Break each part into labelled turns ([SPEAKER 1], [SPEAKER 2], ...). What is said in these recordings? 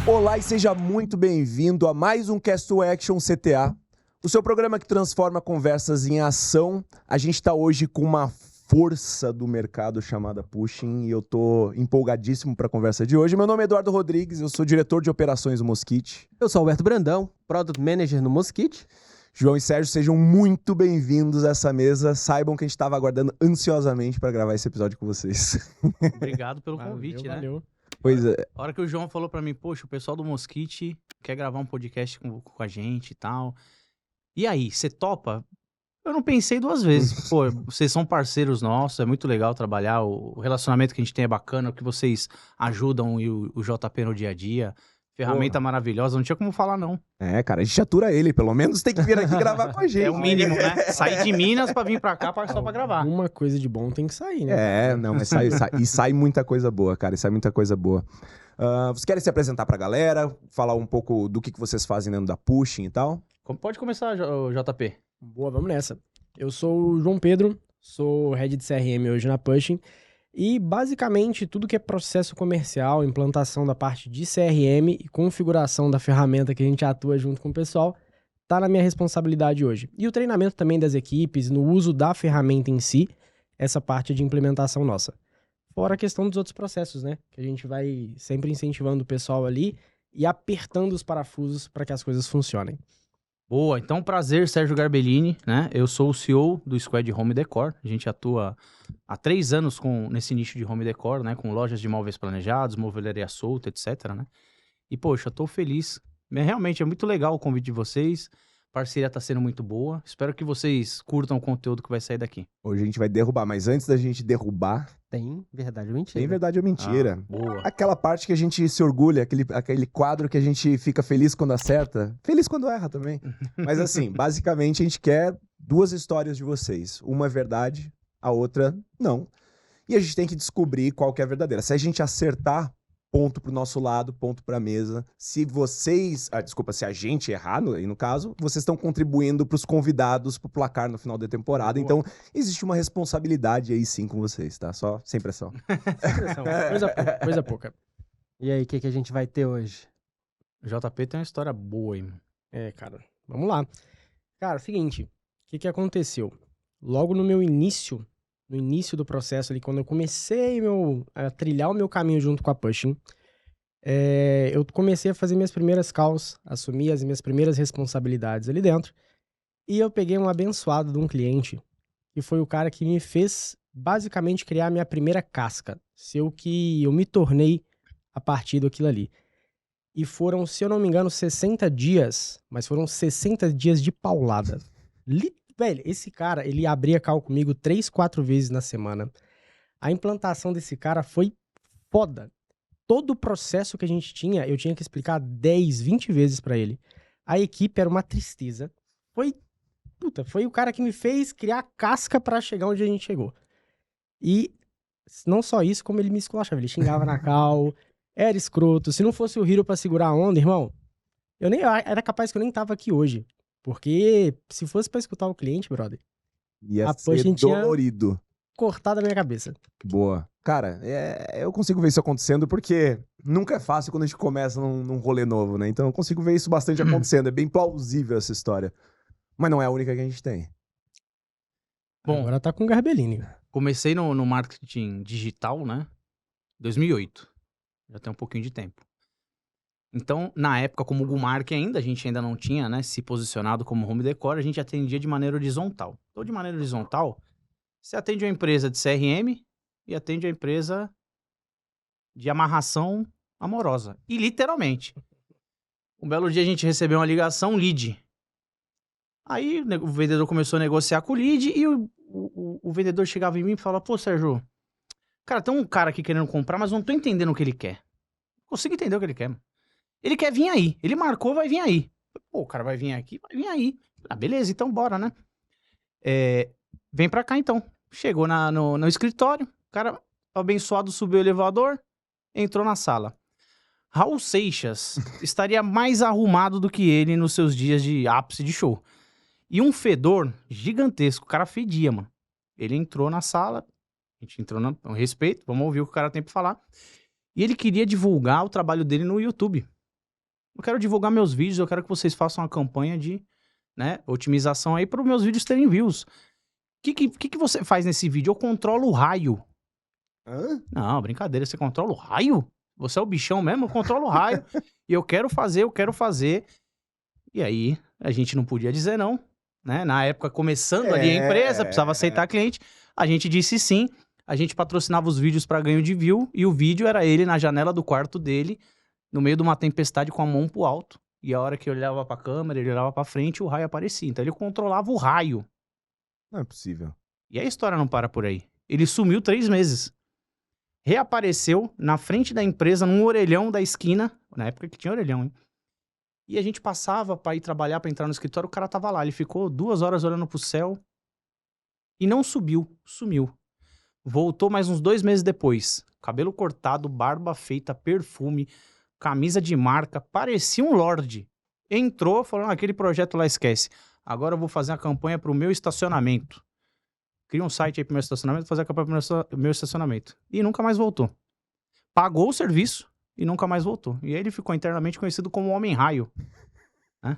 [SPEAKER 1] Olá e seja muito bem-vindo a mais um Cast to Action CTA, o seu programa que transforma conversas em ação. A gente está hoje com uma força do mercado chamada Pushing e eu tô empolgadíssimo para a conversa de hoje. Meu nome é Eduardo Rodrigues, eu sou diretor de operações do Mosquite.
[SPEAKER 2] Eu sou Alberto Brandão, Product Manager no Mosquite.
[SPEAKER 1] João e Sérgio, sejam muito bem-vindos a essa mesa. Saibam que a gente estava aguardando ansiosamente para gravar esse episódio com vocês.
[SPEAKER 3] Obrigado pelo convite, né?
[SPEAKER 2] Valeu.
[SPEAKER 1] Pois é.
[SPEAKER 3] A hora que o João falou pra mim, poxa, o pessoal do Mosquite quer gravar um podcast com a gente e tal. E aí, você topa? Eu não pensei duas vezes. Pô, vocês são parceiros nossos, é muito legal trabalhar, o relacionamento que a gente tem é bacana, o que vocês ajudam e o JP no dia a dia. Ferramenta maravilhosa, não tinha como falar não.
[SPEAKER 1] É, cara, a gente atura ele, pelo menos tem que vir aqui gravar com a gente.
[SPEAKER 3] É o mínimo, né? Sair de Minas pra vir pra cá só pra gravar.
[SPEAKER 2] Uma coisa de bom tem que sair, né?
[SPEAKER 1] É, não, mas sai muita coisa boa, cara, sai muita coisa boa. Vocês querem se apresentar pra galera, falar um pouco do que vocês fazem dentro da Pushing e tal?
[SPEAKER 3] Pode começar, JP.
[SPEAKER 2] Boa, vamos nessa. Eu sou o João Pedro, sou Head de CRM hoje na Pushing. E basicamente tudo que é processo comercial, implantação da parte de CRM e configuração da ferramenta que a gente atua junto com o pessoal, tá na minha responsabilidade hoje. E o treinamento também das equipes, no uso da ferramenta em si, essa parte de implementação nossa. Fora a questão dos outros processos, né? Que a gente vai sempre incentivando o pessoal ali e apertando os parafusos para que as coisas funcionem.
[SPEAKER 3] Boa, então prazer, Sérgio Garbellini, né? Eu sou o CEO do Squad Home Decor. A gente atua há 3 anos nesse nicho de home decor, né? Com lojas de móveis planejados, movelaria solta, etc, né? E, poxa, tô feliz. Realmente é muito legal o convite de vocês. A parceria tá sendo muito boa. Espero que vocês curtam o conteúdo que vai sair daqui.
[SPEAKER 1] Hoje a gente vai derrubar, mas antes da gente derrubar,
[SPEAKER 2] Tem verdade ou mentira?
[SPEAKER 1] tem verdade ou mentira.
[SPEAKER 3] Boa.
[SPEAKER 1] Aquela parte que a gente se orgulha, aquele quadro que a gente fica feliz quando acerta, feliz quando erra também. Mas assim, basicamente a gente quer 2 histórias de vocês. Uma é verdade, a outra não. E a gente tem que descobrir qual que é a verdadeira. Se a gente acertar, ponto pro nosso lado, ponto pra mesa. Se se a gente errar, no caso, vocês estão contribuindo pros convidados pro placar no final da temporada.
[SPEAKER 3] Boa.
[SPEAKER 1] Então, existe uma responsabilidade aí sim com vocês, tá? Só sem pressão.
[SPEAKER 2] Coisa pouca. E aí, o que a gente vai ter hoje?
[SPEAKER 3] O JP tem uma história boa, hein?
[SPEAKER 2] É, cara, vamos lá. Cara, seguinte, o que aconteceu? Logo no meu início, no início do processo ali, quando eu comecei a trilhar o meu caminho junto com a Pushing, eu comecei a fazer minhas primeiras calls, assumir as minhas primeiras responsabilidades ali dentro, e eu peguei um abençoado de um cliente, que foi o cara que me fez basicamente criar a minha primeira casca, ser o que eu me tornei a partir daquilo ali. E foram, se eu não me engano, 60 dias, mas foram 60 dias de paulada. Velho, esse cara, ele abria call comigo 3, 4 vezes na semana. A implantação desse cara foi foda. Todo o processo que a gente tinha, eu tinha que explicar 10, 20 vezes pra ele. A equipe era uma tristeza. Foi o cara que me fez criar casca pra chegar onde a gente chegou. E não só isso, como ele me esculachava. Ele xingava na call, era escroto. Se não fosse o Hiro pra segurar a onda, irmão, era capaz que eu nem tava aqui hoje. Porque se fosse pra escutar o cliente, brother,
[SPEAKER 1] Ia
[SPEAKER 2] a
[SPEAKER 1] ser
[SPEAKER 2] Pushing tinha
[SPEAKER 1] dolorido.
[SPEAKER 2] cortado a minha cabeça.
[SPEAKER 1] Boa. Cara, eu consigo ver isso acontecendo porque nunca é fácil quando a gente começa num rolê novo, né? Então eu consigo ver isso bastante acontecendo. É bem plausível essa história. Mas não é a única que a gente tem.
[SPEAKER 3] Bom,
[SPEAKER 2] Agora tá com o Garbellini.
[SPEAKER 3] comecei no marketing digital, né? 2008. Já tem um pouquinho de tempo. Então, na época, como o Gumark ainda, a gente ainda não tinha, né, se posicionado como home decor, a gente atendia de maneira horizontal. Então, de maneira horizontal, você atende uma empresa de CRM e atende uma empresa de amarração amorosa. E literalmente. Um belo dia a gente recebeu uma ligação, lead. Aí o vendedor começou a negociar com o lead e o vendedor chegava em mim e falava, pô, Sérgio, cara, tem um cara aqui querendo comprar, mas não tô entendendo o que ele quer. Não consigo entender o que ele quer. Ele quer vir aí. Ele marcou, vai vir aí. Pô, o cara vai vir aqui, vai vir aí. Ah, beleza, então bora, né? Vem pra cá, então. Chegou no escritório, o cara abençoado subiu o elevador, entrou na sala. Raul Seixas estaria mais arrumado do que ele nos seus dias de ápice de show. E um fedor gigantesco, o cara fedia, mano. Ele entrou na sala, a gente entrou no respeito, vamos ouvir o que o cara tem pra falar. E ele queria divulgar o trabalho dele no YouTube. Eu quero divulgar meus vídeos, eu quero que vocês façam uma campanha de, né, otimização aí para os meus vídeos terem views. O que você faz nesse vídeo? Eu controlo o raio.
[SPEAKER 1] Hã?
[SPEAKER 3] Não, brincadeira, você controla o raio? Você é o bichão mesmo? Eu controlo o raio. E eu quero fazer. E aí, a gente não podia dizer não, né? Na época, começando ali a empresa, precisava aceitar cliente. A gente disse sim. A gente patrocinava os vídeos para ganho de view. E o vídeo era ele na janela do quarto dele, no meio de uma tempestade com a mão pro alto. E a hora que eu olhava pra câmera, ele olhava pra frente, o raio aparecia. Então ele controlava o raio.
[SPEAKER 1] Não é possível.
[SPEAKER 3] E a história não para por aí. Ele sumiu 3 meses. Reapareceu na frente da empresa, num orelhão da esquina. Na época que tinha orelhão, hein? E a gente passava pra ir trabalhar, pra entrar no escritório, o cara tava lá. Ele ficou 2 horas olhando pro céu e não subiu. Sumiu. Voltou mais uns 2 meses depois. Cabelo cortado, barba feita, perfume, camisa de marca. Parecia um lorde. Entrou, falou, aquele projeto lá esquece. Agora eu vou fazer a campanha pro meu estacionamento. Cria um site aí pro meu estacionamento, fazer a campanha pro meu estacionamento. E nunca mais voltou. Pagou o serviço e nunca mais voltou. E aí ele ficou internamente conhecido como Homem-Raio. Né?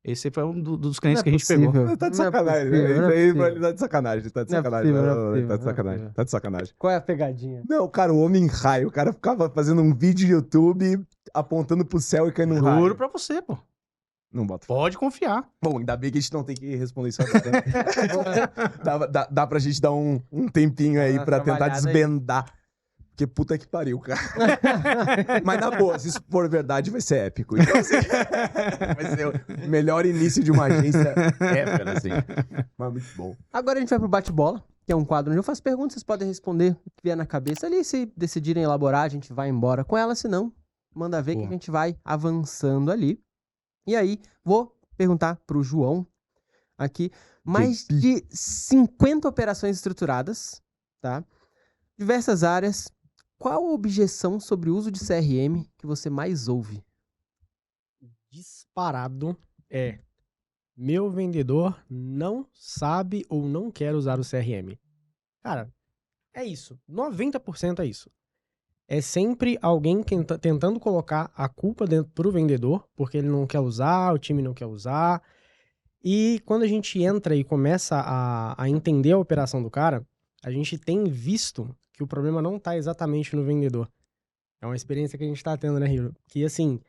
[SPEAKER 3] Esse foi um dos clientes que a gente pegou.
[SPEAKER 1] Tá de sacanagem. Isso aí pra ele tá de sacanagem. Tá de sacanagem. Tá de sacanagem. Tá de sacanagem.
[SPEAKER 2] Qual é a pegadinha?
[SPEAKER 1] Não, cara, o Homem-Raio. O cara ficava fazendo um vídeo de YouTube apontando pro céu e caindo no raio.
[SPEAKER 3] Juro pra você, pô.
[SPEAKER 1] Não bota.
[SPEAKER 3] Pode confiar.
[SPEAKER 1] Bom, ainda bem que a gente não tem que responder isso agora. dá pra gente dar um tempinho aí pra tentar desbendar. Porque puta que pariu, cara. Mas na boa, se isso for verdade, vai ser épico. Então, assim, vai ser o melhor início de uma agência ever, assim. Mas muito bom.
[SPEAKER 2] Agora a gente vai pro bate-bola, que é um quadro onde eu faço perguntas, vocês podem responder o que vier na cabeça. Ali, se decidirem elaborar, a gente vai embora com ela, se não, manda ver que a gente vai avançando ali. E aí, vou perguntar pro João aqui, mais de 50 operações estruturadas, tá? Diversas áreas. Qual a objeção sobre o uso de CRM que você mais ouve? Disparado é: meu vendedor não sabe ou não quer usar o CRM. Cara, é isso. 90% é isso. É sempre alguém tentando colocar a culpa dentro pro vendedor, porque ele não quer usar, o time não quer usar. E quando a gente entra e começa a entender a operação do cara, a gente tem visto que o problema não tá exatamente no vendedor. É uma experiência que a gente tá tendo, né, Hiro? Que, assim,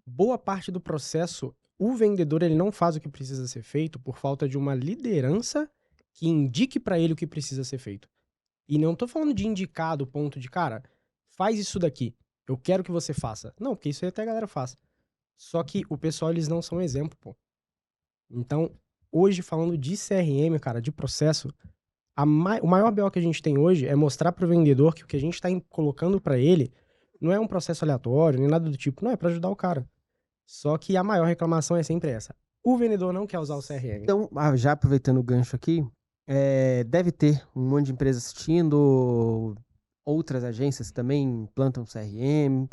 [SPEAKER 2] boa parte do processo, o vendedor ele não faz o que precisa ser feito por falta de uma liderança que indique pra ele o que precisa ser feito. E não tô falando de indicar do ponto de, cara, faz isso daqui, eu quero que você faça. Não, porque isso aí até a galera faz. Só que o pessoal, eles não são exemplo, pô. Então, hoje, falando de CRM, cara, de processo, o maior BO que a gente tem hoje é mostrar pro vendedor que o que a gente tá colocando pra ele não é um processo aleatório, nem nada do tipo. Não, é pra ajudar o cara. Só que a maior reclamação é sempre essa. O vendedor não quer usar o CRM. Então, já aproveitando o gancho aqui, deve ter um monte de empresas assistindo, outras agências que também implantam CRM.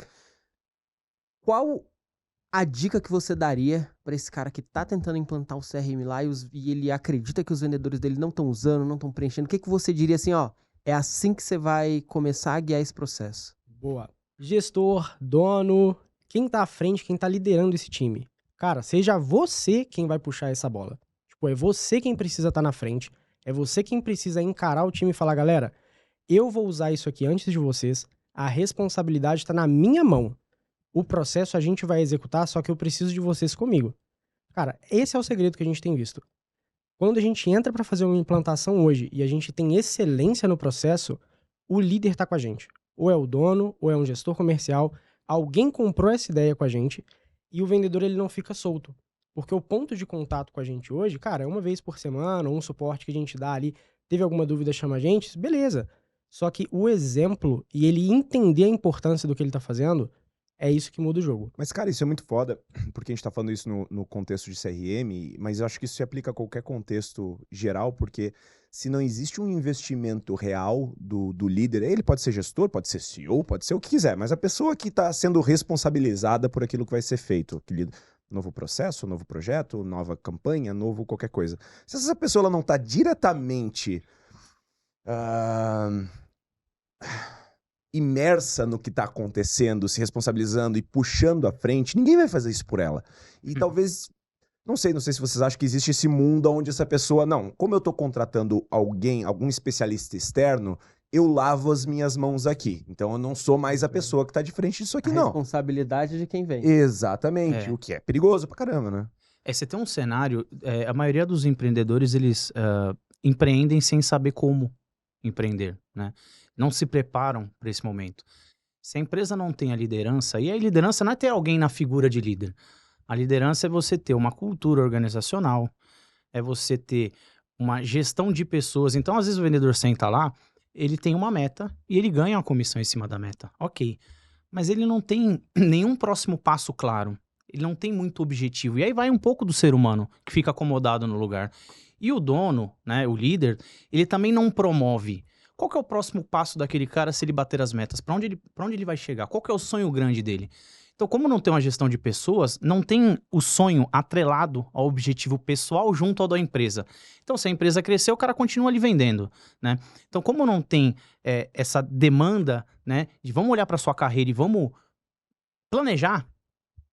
[SPEAKER 2] Qual a dica que você daria para esse cara que tá tentando implantar o CRM lá e ele acredita que os vendedores dele não estão usando, não estão preenchendo? O que você diria assim, ó, é assim que você vai começar a guiar esse processo? Boa. Gestor, dono, quem tá à frente, quem tá liderando esse time. Cara, seja você quem vai puxar essa bola. Tipo, é você quem precisa estar na frente, é você quem precisa encarar o time e falar, galera, eu vou usar isso aqui antes de vocês, a responsabilidade tá na minha mão. O processo a gente vai executar, só que eu preciso de vocês comigo. Cara, esse é o segredo que a gente tem visto. Quando a gente entra para fazer uma implantação hoje e a gente tem excelência no processo, o líder tá com a gente. Ou é o dono, ou é um gestor comercial, alguém comprou essa ideia com a gente e o vendedor ele não fica solto. Porque o ponto de contato com a gente hoje, cara, é uma vez por semana, ou um suporte que a gente dá ali, teve alguma dúvida, chama a gente, beleza. Só que o exemplo e ele entender a importância do que ele tá fazendo, é isso que muda o jogo.
[SPEAKER 1] Mas, cara, isso é muito foda, porque a gente tá falando isso no contexto de CRM, mas eu acho que isso se aplica a qualquer contexto geral, porque se não existe um investimento real do líder, ele pode ser gestor, pode ser CEO, pode ser o que quiser, mas a pessoa que tá sendo responsabilizada por aquilo que vai ser feito, aquele novo processo, novo projeto, nova campanha, novo qualquer coisa. Se essa pessoa ela não tá diretamente imersa no que tá acontecendo, se responsabilizando e puxando à frente, ninguém vai fazer isso por ela. E talvez, não sei se vocês acham que existe esse mundo onde essa pessoa, não, como eu tô contratando algum especialista externo, eu lavo as minhas mãos aqui. Então eu não sou mais a pessoa que tá de frente disso aqui,
[SPEAKER 4] A
[SPEAKER 1] não.
[SPEAKER 4] responsabilidade de quem vem.
[SPEAKER 1] Exatamente, o que é perigoso pra caramba, né?
[SPEAKER 3] Você tem um cenário, a maioria dos empreendedores, eles empreendem sem saber como empreender, né? Não se preparam para esse momento. Se a empresa não tem a liderança, e a liderança não é ter alguém na figura de líder. A liderança é você ter uma cultura organizacional, é você ter uma gestão de pessoas. Então, às vezes o vendedor senta lá, ele tem uma meta e ele ganha uma comissão em cima da meta. Ok. Mas ele não tem nenhum próximo passo claro. Ele não tem muito objetivo. E aí vai um pouco do ser humano que fica acomodado no lugar. E o dono, né, o líder, ele também não promove. Qual que é o próximo passo daquele cara se ele bater as metas? Para onde ele vai chegar? Qual que é o sonho grande dele? Então, como não tem uma gestão de pessoas, não tem o sonho atrelado ao objetivo pessoal junto ao da empresa. Então, se a empresa crescer, o cara continua ali vendendo, né? Então, como não tem essa demanda, né, de vamos olhar para sua carreira e vamos planejar,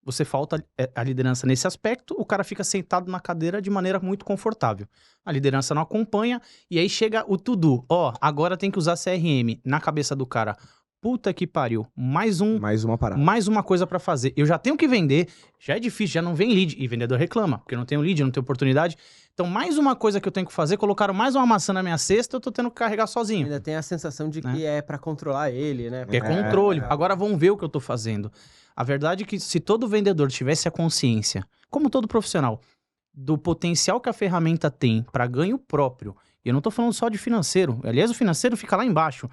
[SPEAKER 3] você falta a liderança nesse aspecto, o cara fica sentado na cadeira de maneira muito confortável. A liderança não acompanha e aí chega o to-do. Agora tem que usar CRM na cabeça do cara. Puta que pariu, mais
[SPEAKER 1] uma parada.
[SPEAKER 3] Mais uma coisa pra fazer. Eu já tenho que vender, já é difícil, já não vem lead. E vendedor reclama, porque não tem lead, não tem oportunidade. Então, mais uma coisa que eu tenho que fazer, colocaram mais uma maçã na minha cesta, eu tô tendo que carregar sozinho.
[SPEAKER 4] Ainda tem a sensação de que é pra controlar ele, né?
[SPEAKER 3] É controle. Agora vão ver o que eu tô fazendo. A verdade é que se todo vendedor tivesse a consciência, como todo profissional, do potencial que a ferramenta tem para ganho próprio, e eu não tô falando só de financeiro, aliás, o financeiro fica lá embaixo,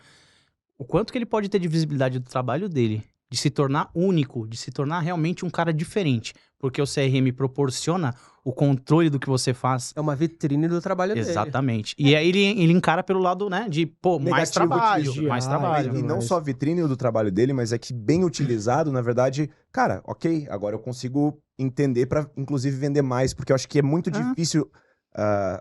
[SPEAKER 3] o quanto que ele pode ter de visibilidade do trabalho dele, de se tornar único, de se tornar realmente um cara diferente, porque o CRM proporciona o controle do que você faz.
[SPEAKER 4] É uma vitrine do trabalho dele.
[SPEAKER 3] Exatamente. E aí ele encara pelo lado, né, de, mais trabalho, mais trabalho.
[SPEAKER 1] E não só a vitrine do trabalho dele, mas é que bem utilizado, na verdade, cara, ok, agora eu consigo entender pra, inclusive, vender mais, porque eu acho que é muito difícil.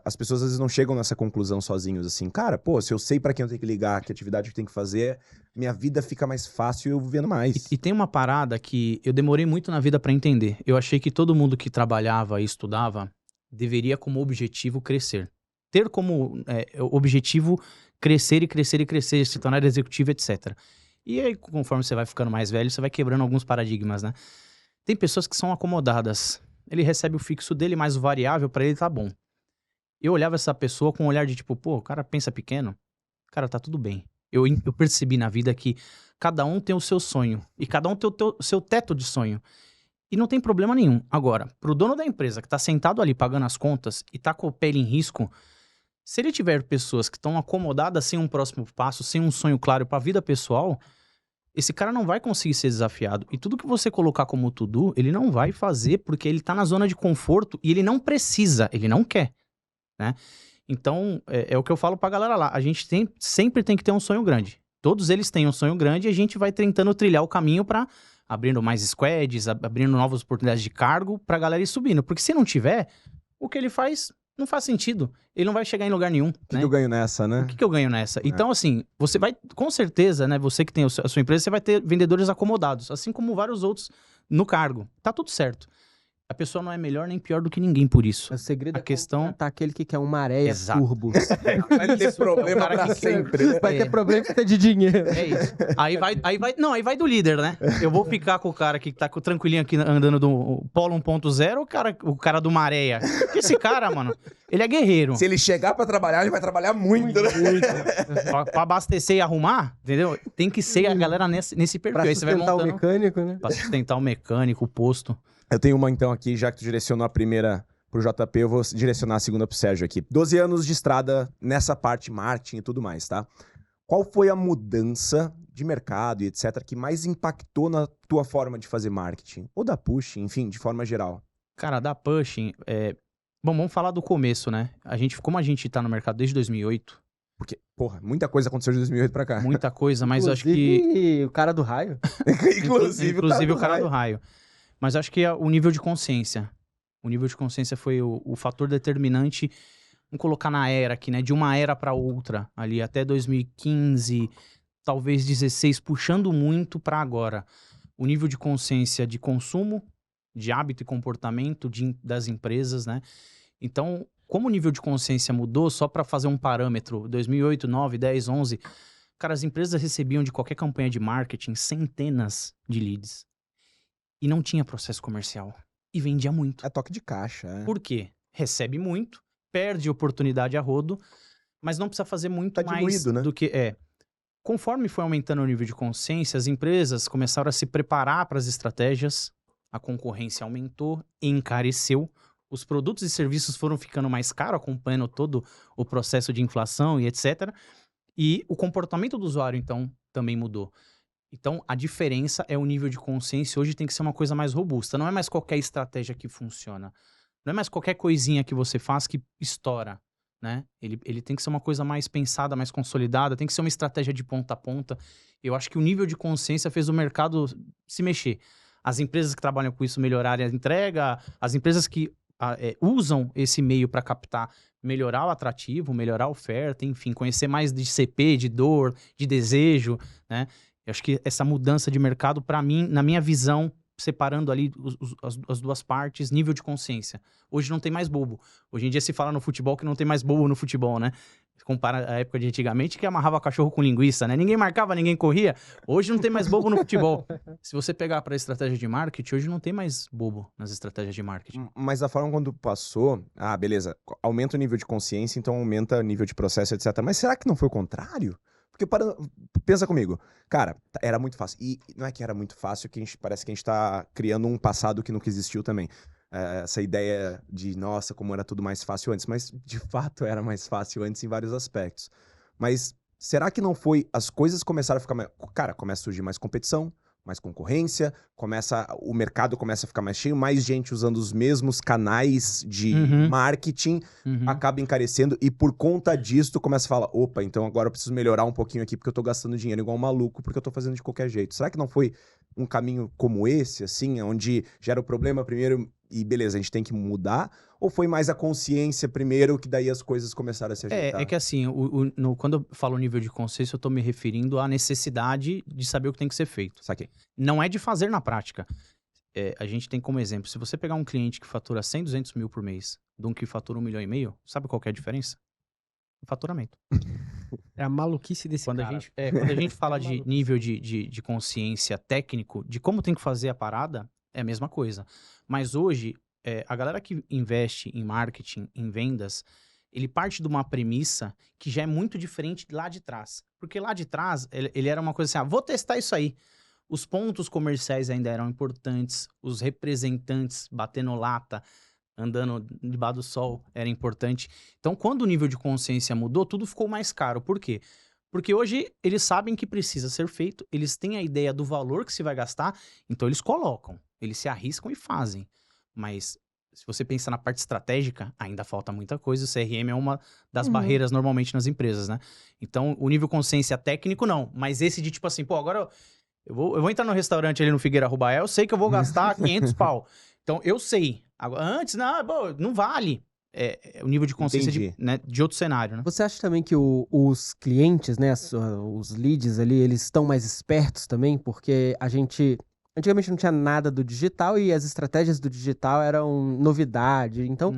[SPEAKER 1] As pessoas às vezes não chegam nessa conclusão sozinhos, assim, cara, pô, se eu sei pra quem eu tenho que ligar, que atividade eu tenho que fazer, minha vida fica mais fácil e eu vendo mais.
[SPEAKER 3] E tem uma parada que eu demorei muito na vida pra entender. Eu achei que todo mundo que trabalhava e estudava deveria como objetivo crescer. Ter como objetivo crescer e crescer e crescer, se tornar executivo, etc. E aí, conforme você vai ficando mais velho, você vai quebrando alguns paradigmas, né? Tem pessoas que são acomodadas. Ele recebe o fixo dele, mais o variável, pra ele tá bom. Eu olhava essa pessoa com um olhar de tipo, pô, o cara pensa pequeno, cara, tá tudo bem. Eu percebi na vida que cada um tem o seu sonho e cada um tem o seu teto de sonho. E não tem problema nenhum. Agora, pro dono da empresa que tá sentado ali pagando as contas e tá com a pele em risco, se ele tiver pessoas que estão acomodadas sem um próximo passo, sem um sonho claro pra vida pessoal, esse cara não vai conseguir ser desafiado. E tudo que você colocar como to-do, ele não vai fazer porque ele tá na zona de conforto e ele não precisa, ele não quer. Né? Então, é o que eu falo pra galera lá. A gente sempre tem que ter um sonho grande. Todos eles têm um sonho grande e a gente vai tentando trilhar o caminho pra abrindo mais squads, abrindo novas oportunidades de cargo pra galera ir subindo. Porque se não tiver, o que ele faz não faz sentido. Ele não vai chegar em lugar nenhum.
[SPEAKER 1] O que eu ganho nessa, né?
[SPEAKER 3] O que eu ganho nessa? Então, assim, você vai, com certeza, né? Você que tem a sua empresa, você vai ter vendedores acomodados, assim como vários outros no cargo. Tá tudo certo. A pessoa não é melhor nem pior do que ninguém por isso.
[SPEAKER 4] O segredo
[SPEAKER 3] a questão
[SPEAKER 4] tá aquele que quer um maré turbo.
[SPEAKER 1] Vai ter problema pra sempre, né?
[SPEAKER 4] Vai ter problema que tá de dinheiro.
[SPEAKER 3] É isso. Aí vai do líder, né? Eu vou ficar com o cara que tá tranquilinho aqui andando do Polo 1.0 ou o cara do Maréia? Porque esse cara, mano, ele é guerreiro.
[SPEAKER 1] Se ele chegar pra trabalhar, ele vai trabalhar muito, né?
[SPEAKER 3] Pra abastecer e arrumar, entendeu? Tem que ser a galera nesse perfil.
[SPEAKER 4] Pra
[SPEAKER 3] aí você vai
[SPEAKER 4] sustentar
[SPEAKER 3] montando,
[SPEAKER 4] o mecânico, né?
[SPEAKER 3] Pra sustentar o mecânico, o posto.
[SPEAKER 1] Eu tenho uma então aqui, já que tu direcionou a primeira pro JP, eu vou direcionar a segunda pro Sérgio aqui. 12 anos de estrada nessa parte marketing e tudo mais, tá? Qual foi a mudança de mercado e etc. que mais impactou na tua forma de fazer marketing? Ou da Push, enfim, de forma geral?
[SPEAKER 3] Cara, da Pushing, bom, vamos falar do começo, né? Como a gente tá no mercado desde 2008...
[SPEAKER 1] Porque, porra, muita coisa aconteceu de 2008 pra cá.
[SPEAKER 3] Muita coisa, mas eu acho que...
[SPEAKER 4] Inclusive o cara do raio.
[SPEAKER 1] Inclusive
[SPEAKER 3] o cara do raio. Mas acho que o nível de consciência. O nível de consciência foi o fator determinante. Vamos colocar na era aqui, né? De uma era pra outra. Ali até 2015, talvez 16, puxando muito para agora. O nível de consciência de consumo, de hábito e comportamento das empresas, né? Então, como o nível de consciência mudou, só para fazer um parâmetro, 2008, 9, 10, 11, cara, as empresas recebiam de qualquer campanha de marketing centenas de leads. E não tinha processo comercial. E vendia muito.
[SPEAKER 1] É toque de caixa, é.
[SPEAKER 3] Por quê? Recebe muito, perde oportunidade a rodo, mas não precisa fazer muito mais
[SPEAKER 1] diluído, né?
[SPEAKER 3] do que é. Conforme foi aumentando o nível de consciência, as empresas começaram a se preparar para as estratégias, a concorrência aumentou, encareceu, os produtos e serviços foram ficando mais caros, acompanhando todo o processo de inflação e etc. E o comportamento do usuário, então, também mudou. Então, a diferença é o nível de consciência. Hoje tem que ser uma coisa mais robusta. Não é mais qualquer estratégia que funciona. Não é mais qualquer coisinha que você faz que estoura, né? Ele tem que ser uma coisa mais pensada, mais consolidada. Tem que ser uma estratégia de ponta a ponta. Eu acho que o nível de consciência fez o mercado se mexer. As empresas que trabalham com isso melhorarem a entrega. As empresas que usam esse meio para captar, melhorar o atrativo, melhorar a oferta, enfim, conhecer mais de CP, de dor, de desejo, né? Eu acho que essa mudança de mercado, para mim, na minha visão, separando ali as duas partes, nível de consciência. Hoje não tem mais bobo. Hoje em dia se fala no futebol que não tem mais bobo no futebol, né? Compara a época de antigamente que amarrava cachorro com linguiça, né? Ninguém marcava, ninguém corria. Hoje não tem mais bobo no futebol. Se você pegar para a estratégia de marketing, hoje não tem mais bobo nas estratégias de marketing.
[SPEAKER 1] Mas a forma quando passou... Ah, beleza. Aumenta o nível de consciência, então aumenta o nível de processo, etc. Mas será que não foi o contrário? Porque pensa comigo. Cara, era muito fácil. E não é que era muito fácil, que parece que a gente tá criando um passado que nunca existiu também. Essa ideia de, nossa, como era tudo mais fácil antes. Mas, de fato, era mais fácil antes em vários aspectos. Mas será que não foi... As coisas começaram a ficar mais... Cara, começa a surgir mais competição, mais concorrência, o mercado começa a ficar mais cheio, mais gente usando os mesmos canais de marketing, acaba encarecendo, e por conta disso tu começa a falar, opa, então agora eu preciso melhorar um pouquinho aqui, porque eu tô gastando dinheiro igual um maluco, porque eu tô fazendo de qualquer jeito. Será que não foi um caminho como esse, assim, onde gera o problema primeiro e beleza, a gente tem que mudar? Ou foi mais a consciência primeiro, que daí as coisas começaram a se ajeitar?
[SPEAKER 3] É que assim, quando eu falo nível de consciência, eu tô me referindo à necessidade de saber o que tem que ser feito.
[SPEAKER 1] Saquei.
[SPEAKER 3] Não é de fazer na prática. A gente tem como exemplo, se você pegar um cliente que fatura 100, 200 mil por mês, de um que fatura 1,5 milhão, sabe qual que é a diferença? O faturamento.
[SPEAKER 2] É a maluquice desse
[SPEAKER 3] Quando
[SPEAKER 2] cara.
[SPEAKER 3] a gente fala de nível de consciência técnico, de como tem que fazer a parada, é a mesma coisa. Mas hoje, a galera que investe em marketing, em vendas, ele parte de uma premissa que já é muito diferente lá de trás. Porque lá de trás, ele era uma coisa assim, vou testar isso aí. Os pontos comerciais ainda eram importantes, os representantes batendo lata, andando debaixo do sol, era importante. Então, quando o nível de consciência mudou, tudo ficou mais caro. Por quê? Porque hoje eles sabem que precisa ser feito, eles têm a ideia do valor que se vai gastar, então eles colocam, eles se arriscam e fazem. Mas se você pensar na parte estratégica, ainda falta muita coisa. O CRM é uma das barreiras normalmente nas empresas, né? Então, o nível consciência técnico, não. Mas esse de tipo assim, pô, agora eu vou entrar no restaurante ali no Figueira Rubaé, eu sei que eu vou gastar 500 pau. Então, eu sei. Agora, antes, não vale. O nível de consciência de outro cenário, né?
[SPEAKER 4] Você acha também que os clientes, né, os leads ali, eles estão mais espertos também? Porque a gente... Antigamente não tinha nada do digital e as estratégias do digital eram novidade. Então,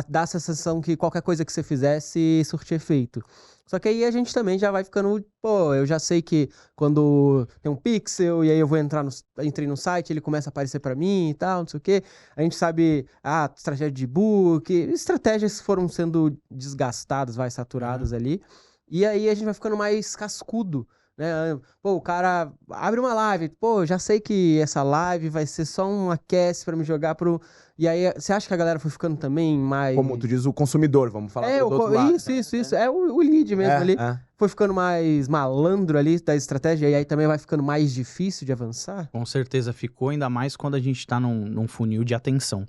[SPEAKER 4] dá a sensação que qualquer coisa que você fizesse surtia efeito. Só que aí a gente também já vai ficando... Pô, eu já sei que quando tem um pixel e aí eu vou entrei no site, ele começa a aparecer pra mim e tal, não sei o quê. A gente sabe, estratégia de book, estratégias foram sendo desgastadas, saturadas ali. E aí a gente vai ficando mais cascudo. Né? Pô, o cara abre uma live, pô, já sei que essa live vai ser só um aquece pra me jogar pro... E aí, você acha que a galera foi ficando também mais...
[SPEAKER 1] Como tu diz, o consumidor, vamos falar do outro lado.
[SPEAKER 4] Isso. É o lead mesmo ali. Foi ficando mais malandro ali da estratégia, e aí também vai ficando mais difícil de avançar?
[SPEAKER 3] Com certeza ficou, ainda mais quando a gente tá num funil de atenção.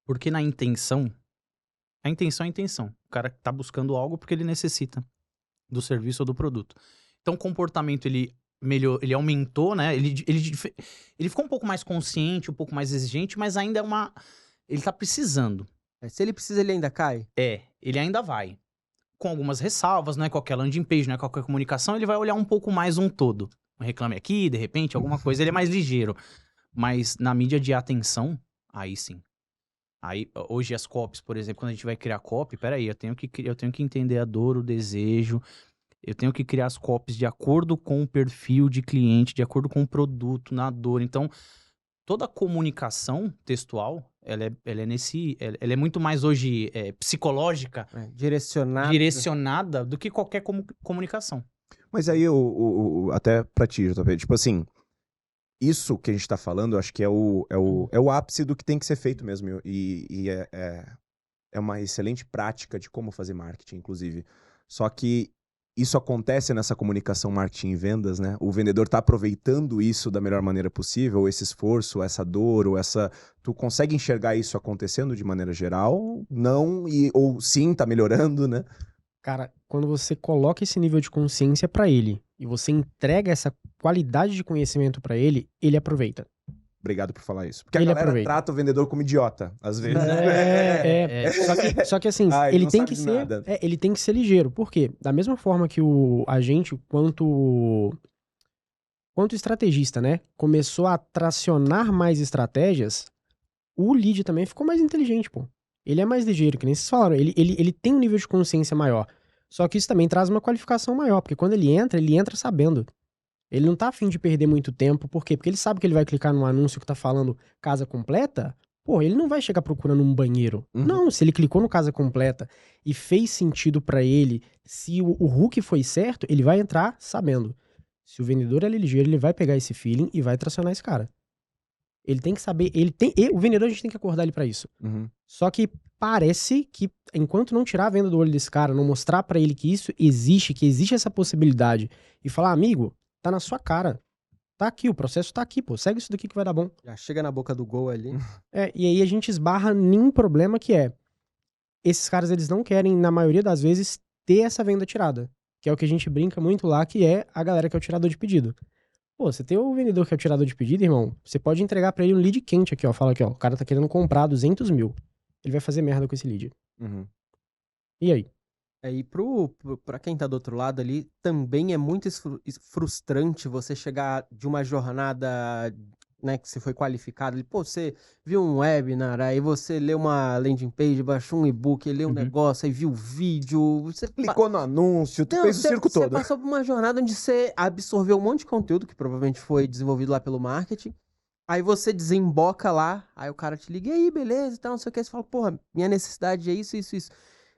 [SPEAKER 3] Porque na intenção, a intenção é a intenção. O cara tá buscando algo porque ele necessita do serviço ou do produto. Então, o comportamento, ele aumentou, né? Ele ficou um pouco mais consciente, um pouco mais exigente, mas ainda ele tá precisando.
[SPEAKER 4] Se ele precisa, ele ainda cai?
[SPEAKER 3] Ele ainda vai. com algumas ressalvas, não é qualquer landing page, não é qualquer comunicação, ele vai olhar um pouco mais um todo. Um reclame aqui, de repente, alguma coisa, ele é mais ligeiro. Mas na mídia de atenção, aí sim. Aí, hoje as copies, por exemplo, quando a gente vai criar copy, peraí, eu tenho que entender a dor, o desejo, eu tenho que criar as copies de acordo com o perfil de cliente, de acordo com o produto, na dor. Então, toda a comunicação textual, ela é muito mais hoje psicológica, direcionada do que qualquer comunicação.
[SPEAKER 1] Mas aí, até pra ti, JP, tipo assim, isso que a gente tá falando, eu acho que é o ápice do que tem que ser feito mesmo. E é uma excelente prática de como fazer marketing, inclusive. Só que isso acontece nessa comunicação marketing e vendas, né? O vendedor tá aproveitando isso da melhor maneira possível, esse esforço, essa dor, ou essa... Tu consegue enxergar isso acontecendo de maneira geral? Não, ou sim, tá melhorando, né?
[SPEAKER 2] Cara, quando você coloca esse nível de consciência pra ele e você entrega essa qualidade de conhecimento pra ele, ele aproveita.
[SPEAKER 1] Obrigado por falar isso. Porque
[SPEAKER 2] Ele
[SPEAKER 1] a galera
[SPEAKER 2] aproveita.
[SPEAKER 1] trata o vendedor como idiota, às vezes.
[SPEAKER 2] Só que assim,
[SPEAKER 1] Ah,
[SPEAKER 2] ele
[SPEAKER 1] não
[SPEAKER 2] tem
[SPEAKER 1] sabe
[SPEAKER 2] que
[SPEAKER 1] de
[SPEAKER 2] ser,
[SPEAKER 1] nada.
[SPEAKER 2] ele tem que ser ligeiro. Por quê? Da mesma forma que quanto o estrategista, né, começou a tracionar mais estratégias, o lead também ficou mais inteligente, pô. Ele é mais ligeiro, que nem vocês falaram. Ele tem um nível de consciência maior. Só que isso também traz uma qualificação maior, porque quando ele entra sabendo. Ele não tá afim de perder muito tempo, por quê? Porque ele sabe que ele vai clicar num anúncio que tá falando casa completa, pô, ele não vai chegar procurando um banheiro.
[SPEAKER 1] Uhum.
[SPEAKER 2] Não, se ele clicou no casa completa e fez sentido pra ele, se o hook foi certo, ele vai entrar sabendo. Se o vendedor é ligeiro, ele vai pegar esse feeling e vai tracionar esse cara. Ele tem que saber, o vendedor a gente tem que acordar ele pra isso.
[SPEAKER 1] Uhum.
[SPEAKER 2] Só que parece que enquanto não tirar a venda do olho desse cara, não mostrar pra ele que isso existe, que existe essa possibilidade e falar, amigo, tá na sua cara. Tá aqui, o processo tá aqui, pô. Segue isso daqui que vai dar bom.
[SPEAKER 4] Já chega na boca do gol ali.
[SPEAKER 2] E aí a gente esbarra num problema que é, esses caras, eles não querem, na maioria das vezes, ter essa venda tirada. Que é o que a gente brinca muito lá, que é a galera que é o tirador de pedido. Pô, você tem o vendedor que é o tirador de pedido, irmão, você pode entregar pra ele um lead quente aqui, ó. Fala aqui, ó, o cara tá querendo comprar 200 mil. Ele vai fazer merda com esse lead.
[SPEAKER 1] Uhum.
[SPEAKER 2] E aí?
[SPEAKER 4] E pra quem tá do outro lado ali, também é muito frustrante você chegar de uma jornada, né, que você foi qualificado. Pô, você viu um webinar, aí você leu uma landing page, baixou um e-book, leu um negócio, aí viu o vídeo. Você
[SPEAKER 1] Clicou no anúncio, tu fez o circo todo.
[SPEAKER 4] Você passou por uma jornada onde você absorveu um monte de conteúdo que provavelmente foi desenvolvido lá pelo marketing. Aí você desemboca lá, aí o cara te liga, e aí, beleza e tal, não sei o que. Você fala, porra, minha necessidade é isso, isso, isso.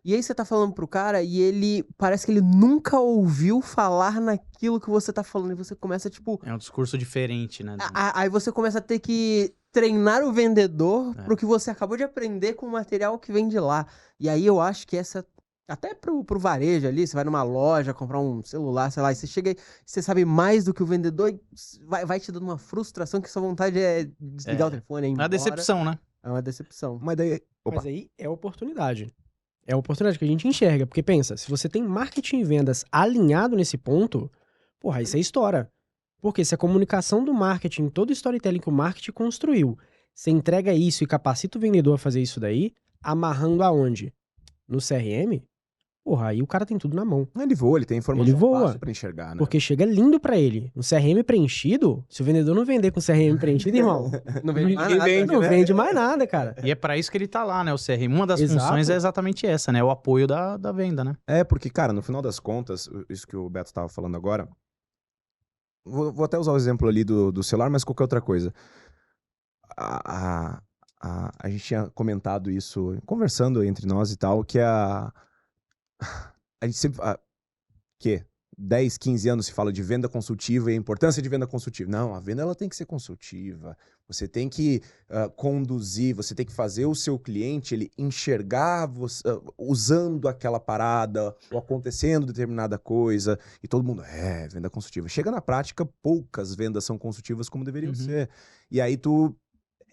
[SPEAKER 4] E aí você tá falando pro cara e ele, parece que ele nunca ouviu falar naquilo que você tá falando. E você começa, tipo...
[SPEAKER 3] É um discurso diferente, né?
[SPEAKER 4] Aí você começa a ter que treinar o vendedor pro que você acabou de aprender com o material que vem de lá. E aí eu acho que essa... Até pro varejo ali, você vai numa loja comprar um celular, sei lá, e você chega e você sabe mais do que o vendedor e vai te dando uma frustração que sua vontade é desligar o telefone, é ir
[SPEAKER 3] É
[SPEAKER 4] embora.
[SPEAKER 3] uma decepção, né?
[SPEAKER 4] É uma decepção.
[SPEAKER 1] Mas daí... Opa.
[SPEAKER 2] Mas aí é oportunidade. É a oportunidade que a gente enxerga. Porque pensa, se você tem marketing e vendas alinhado nesse ponto, porra, aí você estoura. Porque se a comunicação do marketing, todo o storytelling que o marketing construiu, você entrega isso e capacita o vendedor a fazer isso daí, amarrando aonde? No CRM? Porra, aí o cara tem tudo na mão.
[SPEAKER 1] Ele voa, ele tem informação
[SPEAKER 2] Ele voa.
[SPEAKER 1] fácil pra enxergar, né?
[SPEAKER 2] Porque chega lindo pra ele. Um CRM preenchido, se o vendedor não vender com CRM preenchido, irmão,
[SPEAKER 4] Não vende mais
[SPEAKER 1] Ninguém
[SPEAKER 4] nada.
[SPEAKER 1] vende,
[SPEAKER 2] não
[SPEAKER 1] né?
[SPEAKER 2] vende mais nada, cara.
[SPEAKER 3] E é pra isso que ele tá lá, né? O CRM. Uma das
[SPEAKER 2] Exato.
[SPEAKER 3] funções é exatamente essa, né? O apoio da venda, né?
[SPEAKER 1] É, porque, cara, no final das contas, isso que o Beto tava falando agora, vou até usar o exemplo ali do celular, mas qualquer outra coisa. A gente tinha comentado isso, conversando entre nós e tal, que a gente sempre... que 10, 15 anos se fala de venda consultiva e a importância de venda consultiva. Não, a venda ela tem que ser consultiva. Você tem que conduzir, você tem que fazer o seu cliente ele enxergar você, usando aquela parada ou acontecendo determinada coisa. E todo mundo, venda consultiva. Chega na prática, poucas vendas são consultivas como deveriam ser. E aí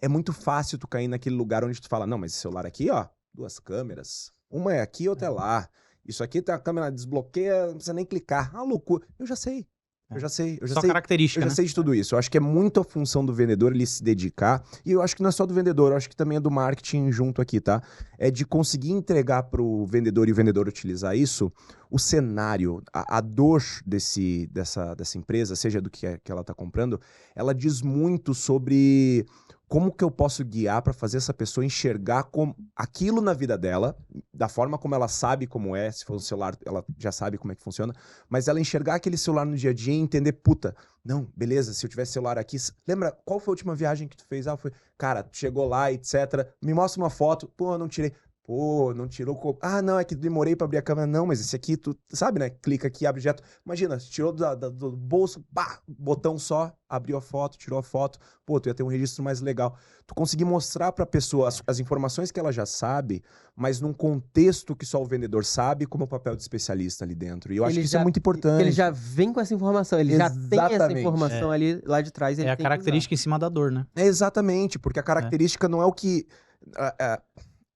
[SPEAKER 1] é muito fácil tu cair naquele lugar onde tu fala, não, mas esse celular aqui, ó, 2 câmeras. Uma é aqui, outra é lá. Isso aqui tem a câmera desbloqueia, não precisa nem clicar. Ah, loucura. Eu já sei. Eu já sei.
[SPEAKER 3] Só característica,
[SPEAKER 1] Eu já
[SPEAKER 3] né?
[SPEAKER 1] sei de tudo isso. Eu acho que é muito a função do vendedor ele se dedicar. E eu acho que não é só do vendedor, eu acho que também é do marketing junto aqui, tá? É de conseguir entregar pro vendedor e o vendedor utilizar isso, o cenário, a dor dessa empresa, seja do que ela tá comprando, ela diz muito sobre como que eu posso guiar para fazer essa pessoa enxergar aquilo na vida dela, da forma como ela sabe como é, se for um celular, ela já sabe como é que funciona, mas ela enxergar aquele celular no dia a dia e entender, puta, não, beleza, se eu tivesse celular aqui, lembra, qual foi a última viagem que tu fez? Ah, foi, cara, tu chegou lá, etc, me mostra uma foto, pô, não tirei. Pô, não tirou. Ah, não, é que demorei pra abrir a câmera. Não, mas esse aqui, tu sabe, né? Clica aqui, abre direto. Imagina, tirou do bolso, pá, botão só, abriu a foto, tirou a foto. Pô, tu ia ter um registro mais legal. Tu conseguir mostrar pra pessoa as informações que ela já sabe, mas num contexto que só o vendedor sabe, como o papel de especialista ali dentro. E eu acho que isso é muito importante.
[SPEAKER 4] Ele já vem com essa informação, ele já tem essa informação ali lá de trás. Ele
[SPEAKER 3] É a característica em cima da dor, né?
[SPEAKER 1] É exatamente, porque a característica não é o que.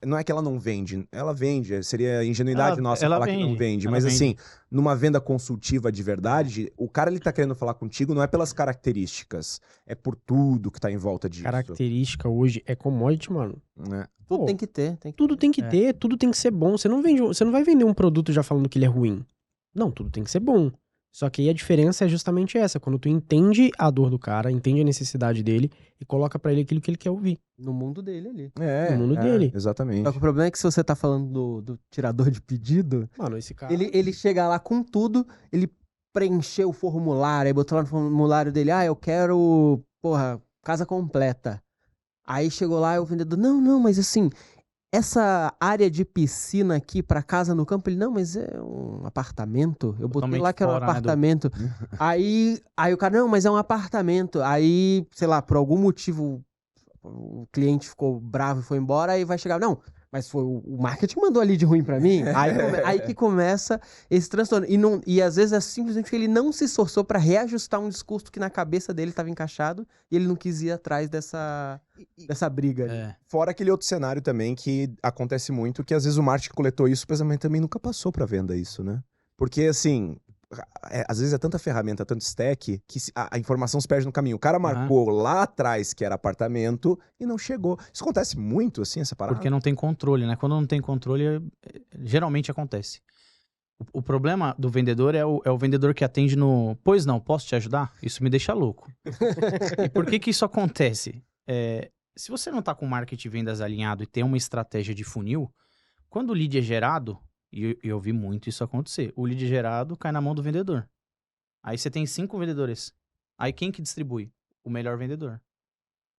[SPEAKER 1] Não é que ela não vende, ela vende, seria ingenuidade nossa falar que não vende, mas assim, numa venda consultiva de verdade, o cara ele tá querendo falar contigo não é pelas características, é por tudo que tá em volta disso.
[SPEAKER 2] Característica hoje é commodity, mano.
[SPEAKER 4] Tudo tem que ter.
[SPEAKER 2] Tudo tem que ter, tudo tem que ser bom. Você não vai vender um produto já falando que ele é ruim. Não, tudo tem que ser bom. Só que aí a diferença é justamente essa, quando tu entende a dor do cara, entende a necessidade dele e coloca pra ele aquilo que ele quer ouvir.
[SPEAKER 4] No mundo dele ali.
[SPEAKER 2] No mundo dele.
[SPEAKER 1] Exatamente.
[SPEAKER 4] Só que o problema é que se você tá falando do tirador de pedido,
[SPEAKER 2] Mano, esse cara...
[SPEAKER 4] ele chega lá com tudo, ele preencheu o formulário, aí botou lá no formulário dele, eu quero, casa completa. Aí chegou lá e o vendedor, não, mas assim, essa área de piscina aqui pra casa no campo, ele, não, mas é um apartamento? Eu botei lá que era um apartamento.
[SPEAKER 1] Né,
[SPEAKER 4] Aí o cara, não, mas é um apartamento. Aí, sei lá, por algum motivo o cliente ficou bravo e foi embora, aí vai chegar, não, mas foi o marketing mandou ali de ruim pra mim. Aí que começa esse transtorno. E às vezes é simplesmente que ele não se esforçou pra reajustar um discurso que na cabeça dele estava encaixado e ele não quis ir atrás dessa briga.
[SPEAKER 1] Fora aquele outro cenário também que acontece muito, que às vezes o marketing coletou isso, mas também nunca passou pra venda isso, né? Porque assim, às vezes é tanta ferramenta, tanto stack, que a informação se perde no caminho. O cara marcou lá atrás que era apartamento e não chegou. Isso acontece muito, assim, essa parada?
[SPEAKER 3] Porque não tem controle, né? Quando não tem controle, geralmente acontece. O problema do vendedor é o vendedor que atende no... Pois não, posso te ajudar? Isso me deixa louco. E por que isso acontece? Se você não tá com marketing e vendas alinhado e tem uma estratégia de funil, quando o lead é gerado, e eu vi muito isso acontecer, o lead gerado cai na mão do vendedor. Aí você tem 5 vendedores. Aí quem que distribui? O melhor vendedor.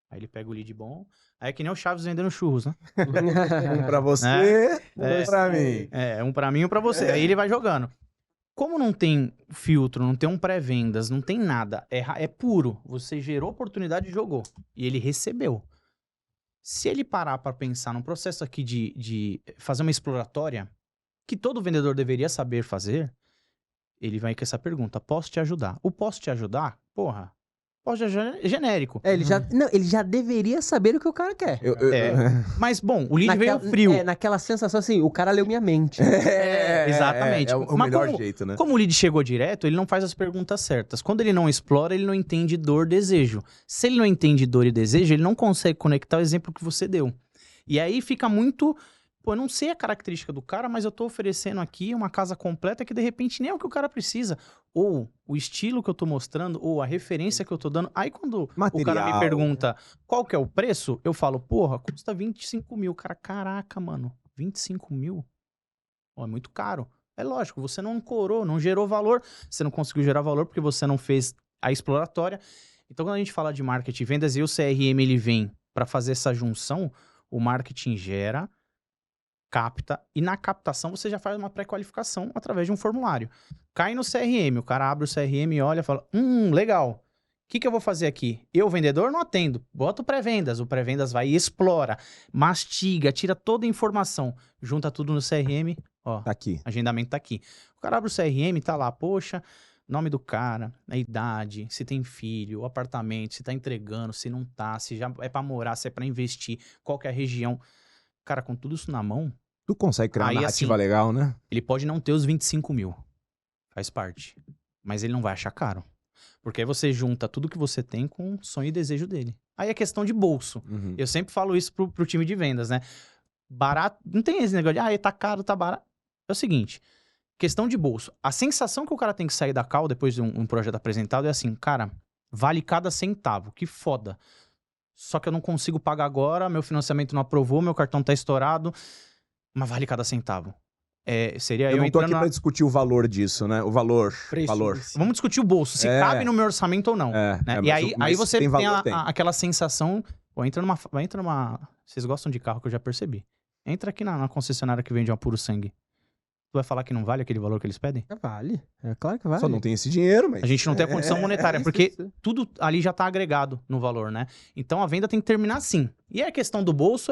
[SPEAKER 3] Aí ele pega o lead bom. Aí é que nem o Chaves vendendo churros, né?
[SPEAKER 1] Um pra você, um pra mim.
[SPEAKER 3] Um pra mim e um pra você. Aí ele vai jogando. Como não tem filtro, não tem um pré-vendas, não tem nada, é puro. Você gerou oportunidade e jogou. E ele recebeu. Se ele parar pra pensar num processo aqui de fazer uma exploratória, que todo vendedor deveria saber fazer, ele vai com essa pergunta, posso te ajudar? O posso te ajudar? Posso te ajudar é genérico.
[SPEAKER 4] Ele já deveria saber o que o cara quer.
[SPEAKER 3] Mas, bom, o lead veio frio.
[SPEAKER 4] Naquela sensação assim, o cara leu minha mente.
[SPEAKER 3] Exatamente.
[SPEAKER 1] É o melhor jeito, né?
[SPEAKER 3] Como o lead chegou direto, ele não faz as perguntas certas. Quando ele não explora, ele não entende dor, desejo. Se ele não entende dor e desejo, ele não consegue conectar o exemplo que você deu. E aí fica muito... eu não sei a característica do cara, mas eu tô oferecendo aqui uma casa completa que de repente nem é o que o cara precisa. Ou o estilo que eu tô mostrando, ou a referência que eu tô dando. Aí quando o cara me pergunta qual que é o preço, eu falo, custa 25 mil. Cara, caraca, mano, 25 mil? É muito caro. É lógico, você não ancorou, não gerou valor. Você não conseguiu gerar valor porque você não fez a exploratória. Então quando a gente fala de marketing e vendas e o CRM ele vem para fazer essa junção, o marketing gera... capta, e na captação você já faz uma pré-qualificação através de um formulário. Cai no CRM, o cara abre o CRM e olha e fala, legal, o que eu vou fazer aqui? Eu, vendedor, não atendo, bota o pré-vendas vai e explora, mastiga, tira toda a informação, junta tudo no CRM,
[SPEAKER 1] tá aqui.
[SPEAKER 3] Agendamento tá aqui. O cara abre o CRM, tá lá, nome do cara, a idade, se tem filho, o apartamento, se tá entregando, se não tá, se já é pra morar, se é pra investir, qual que é a região. Cara, com tudo isso na mão...
[SPEAKER 1] Tu consegue criar uma narrativa legal, né?
[SPEAKER 3] Ele pode não ter os 25 mil. Faz parte. Mas ele não vai achar caro. Porque aí você junta tudo que você tem com o sonho e desejo dele. Aí é questão de bolso.
[SPEAKER 1] Uhum.
[SPEAKER 3] Eu sempre falo isso pro time de vendas, né? Barato, não tem esse negócio de, tá caro, tá barato. É o seguinte, questão de bolso. A sensação que o cara tem que sair da call depois de um projeto apresentado é assim, cara, vale cada centavo, que foda. Só que eu não consigo pagar agora, meu financiamento não aprovou, meu cartão tá estourado, mas vale cada centavo. Seria
[SPEAKER 1] Eu não tô
[SPEAKER 3] entrando
[SPEAKER 1] aqui pra discutir o valor disso, né? O valor.
[SPEAKER 2] Preço
[SPEAKER 1] valor.
[SPEAKER 2] em si.
[SPEAKER 3] Vamos discutir o bolso, se cabe no meu orçamento ou não. né?
[SPEAKER 1] mas
[SPEAKER 3] E aí,
[SPEAKER 1] mas
[SPEAKER 3] aí você
[SPEAKER 1] tem
[SPEAKER 3] tem,
[SPEAKER 1] valor, tem.
[SPEAKER 3] aquela sensação, pô, entra numa... Vocês gostam de carro que eu já percebi. Entra aqui na concessionária que vende uma puro sangue. Tu vai falar que não vale aquele valor que eles pedem?
[SPEAKER 4] Vale. É claro que vale.
[SPEAKER 1] Só não tem esse dinheiro, mas...
[SPEAKER 3] A gente não tem a condição monetária,
[SPEAKER 4] isso,
[SPEAKER 3] porque
[SPEAKER 4] isso.
[SPEAKER 3] tudo ali já tá agregado no valor, né? Então a venda tem que terminar assim. E a questão do bolso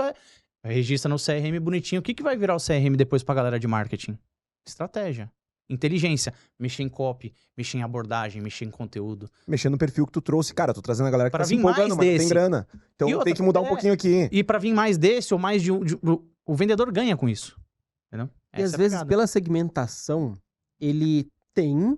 [SPEAKER 3] registra no CRM bonitinho. O que vai virar o CRM depois pra galera de marketing? Estratégia. Inteligência. Mexer em copy, mexer em abordagem, mexer em conteúdo.
[SPEAKER 1] Mexendo no perfil que tu trouxe, cara, tô trazendo a galera que
[SPEAKER 3] Pra
[SPEAKER 1] tá se
[SPEAKER 3] vir mais
[SPEAKER 1] empolgando, mas não tem
[SPEAKER 3] desse.
[SPEAKER 1] grana. Então
[SPEAKER 3] E
[SPEAKER 1] tem
[SPEAKER 3] outra,
[SPEAKER 1] que mudar um pouquinho aqui.
[SPEAKER 3] E pra vir mais desse ou mais de um... O vendedor ganha com isso. Entendeu?
[SPEAKER 4] E às
[SPEAKER 3] Essa é a
[SPEAKER 4] vezes,
[SPEAKER 3] pegada.
[SPEAKER 4] pela segmentação, ele tem,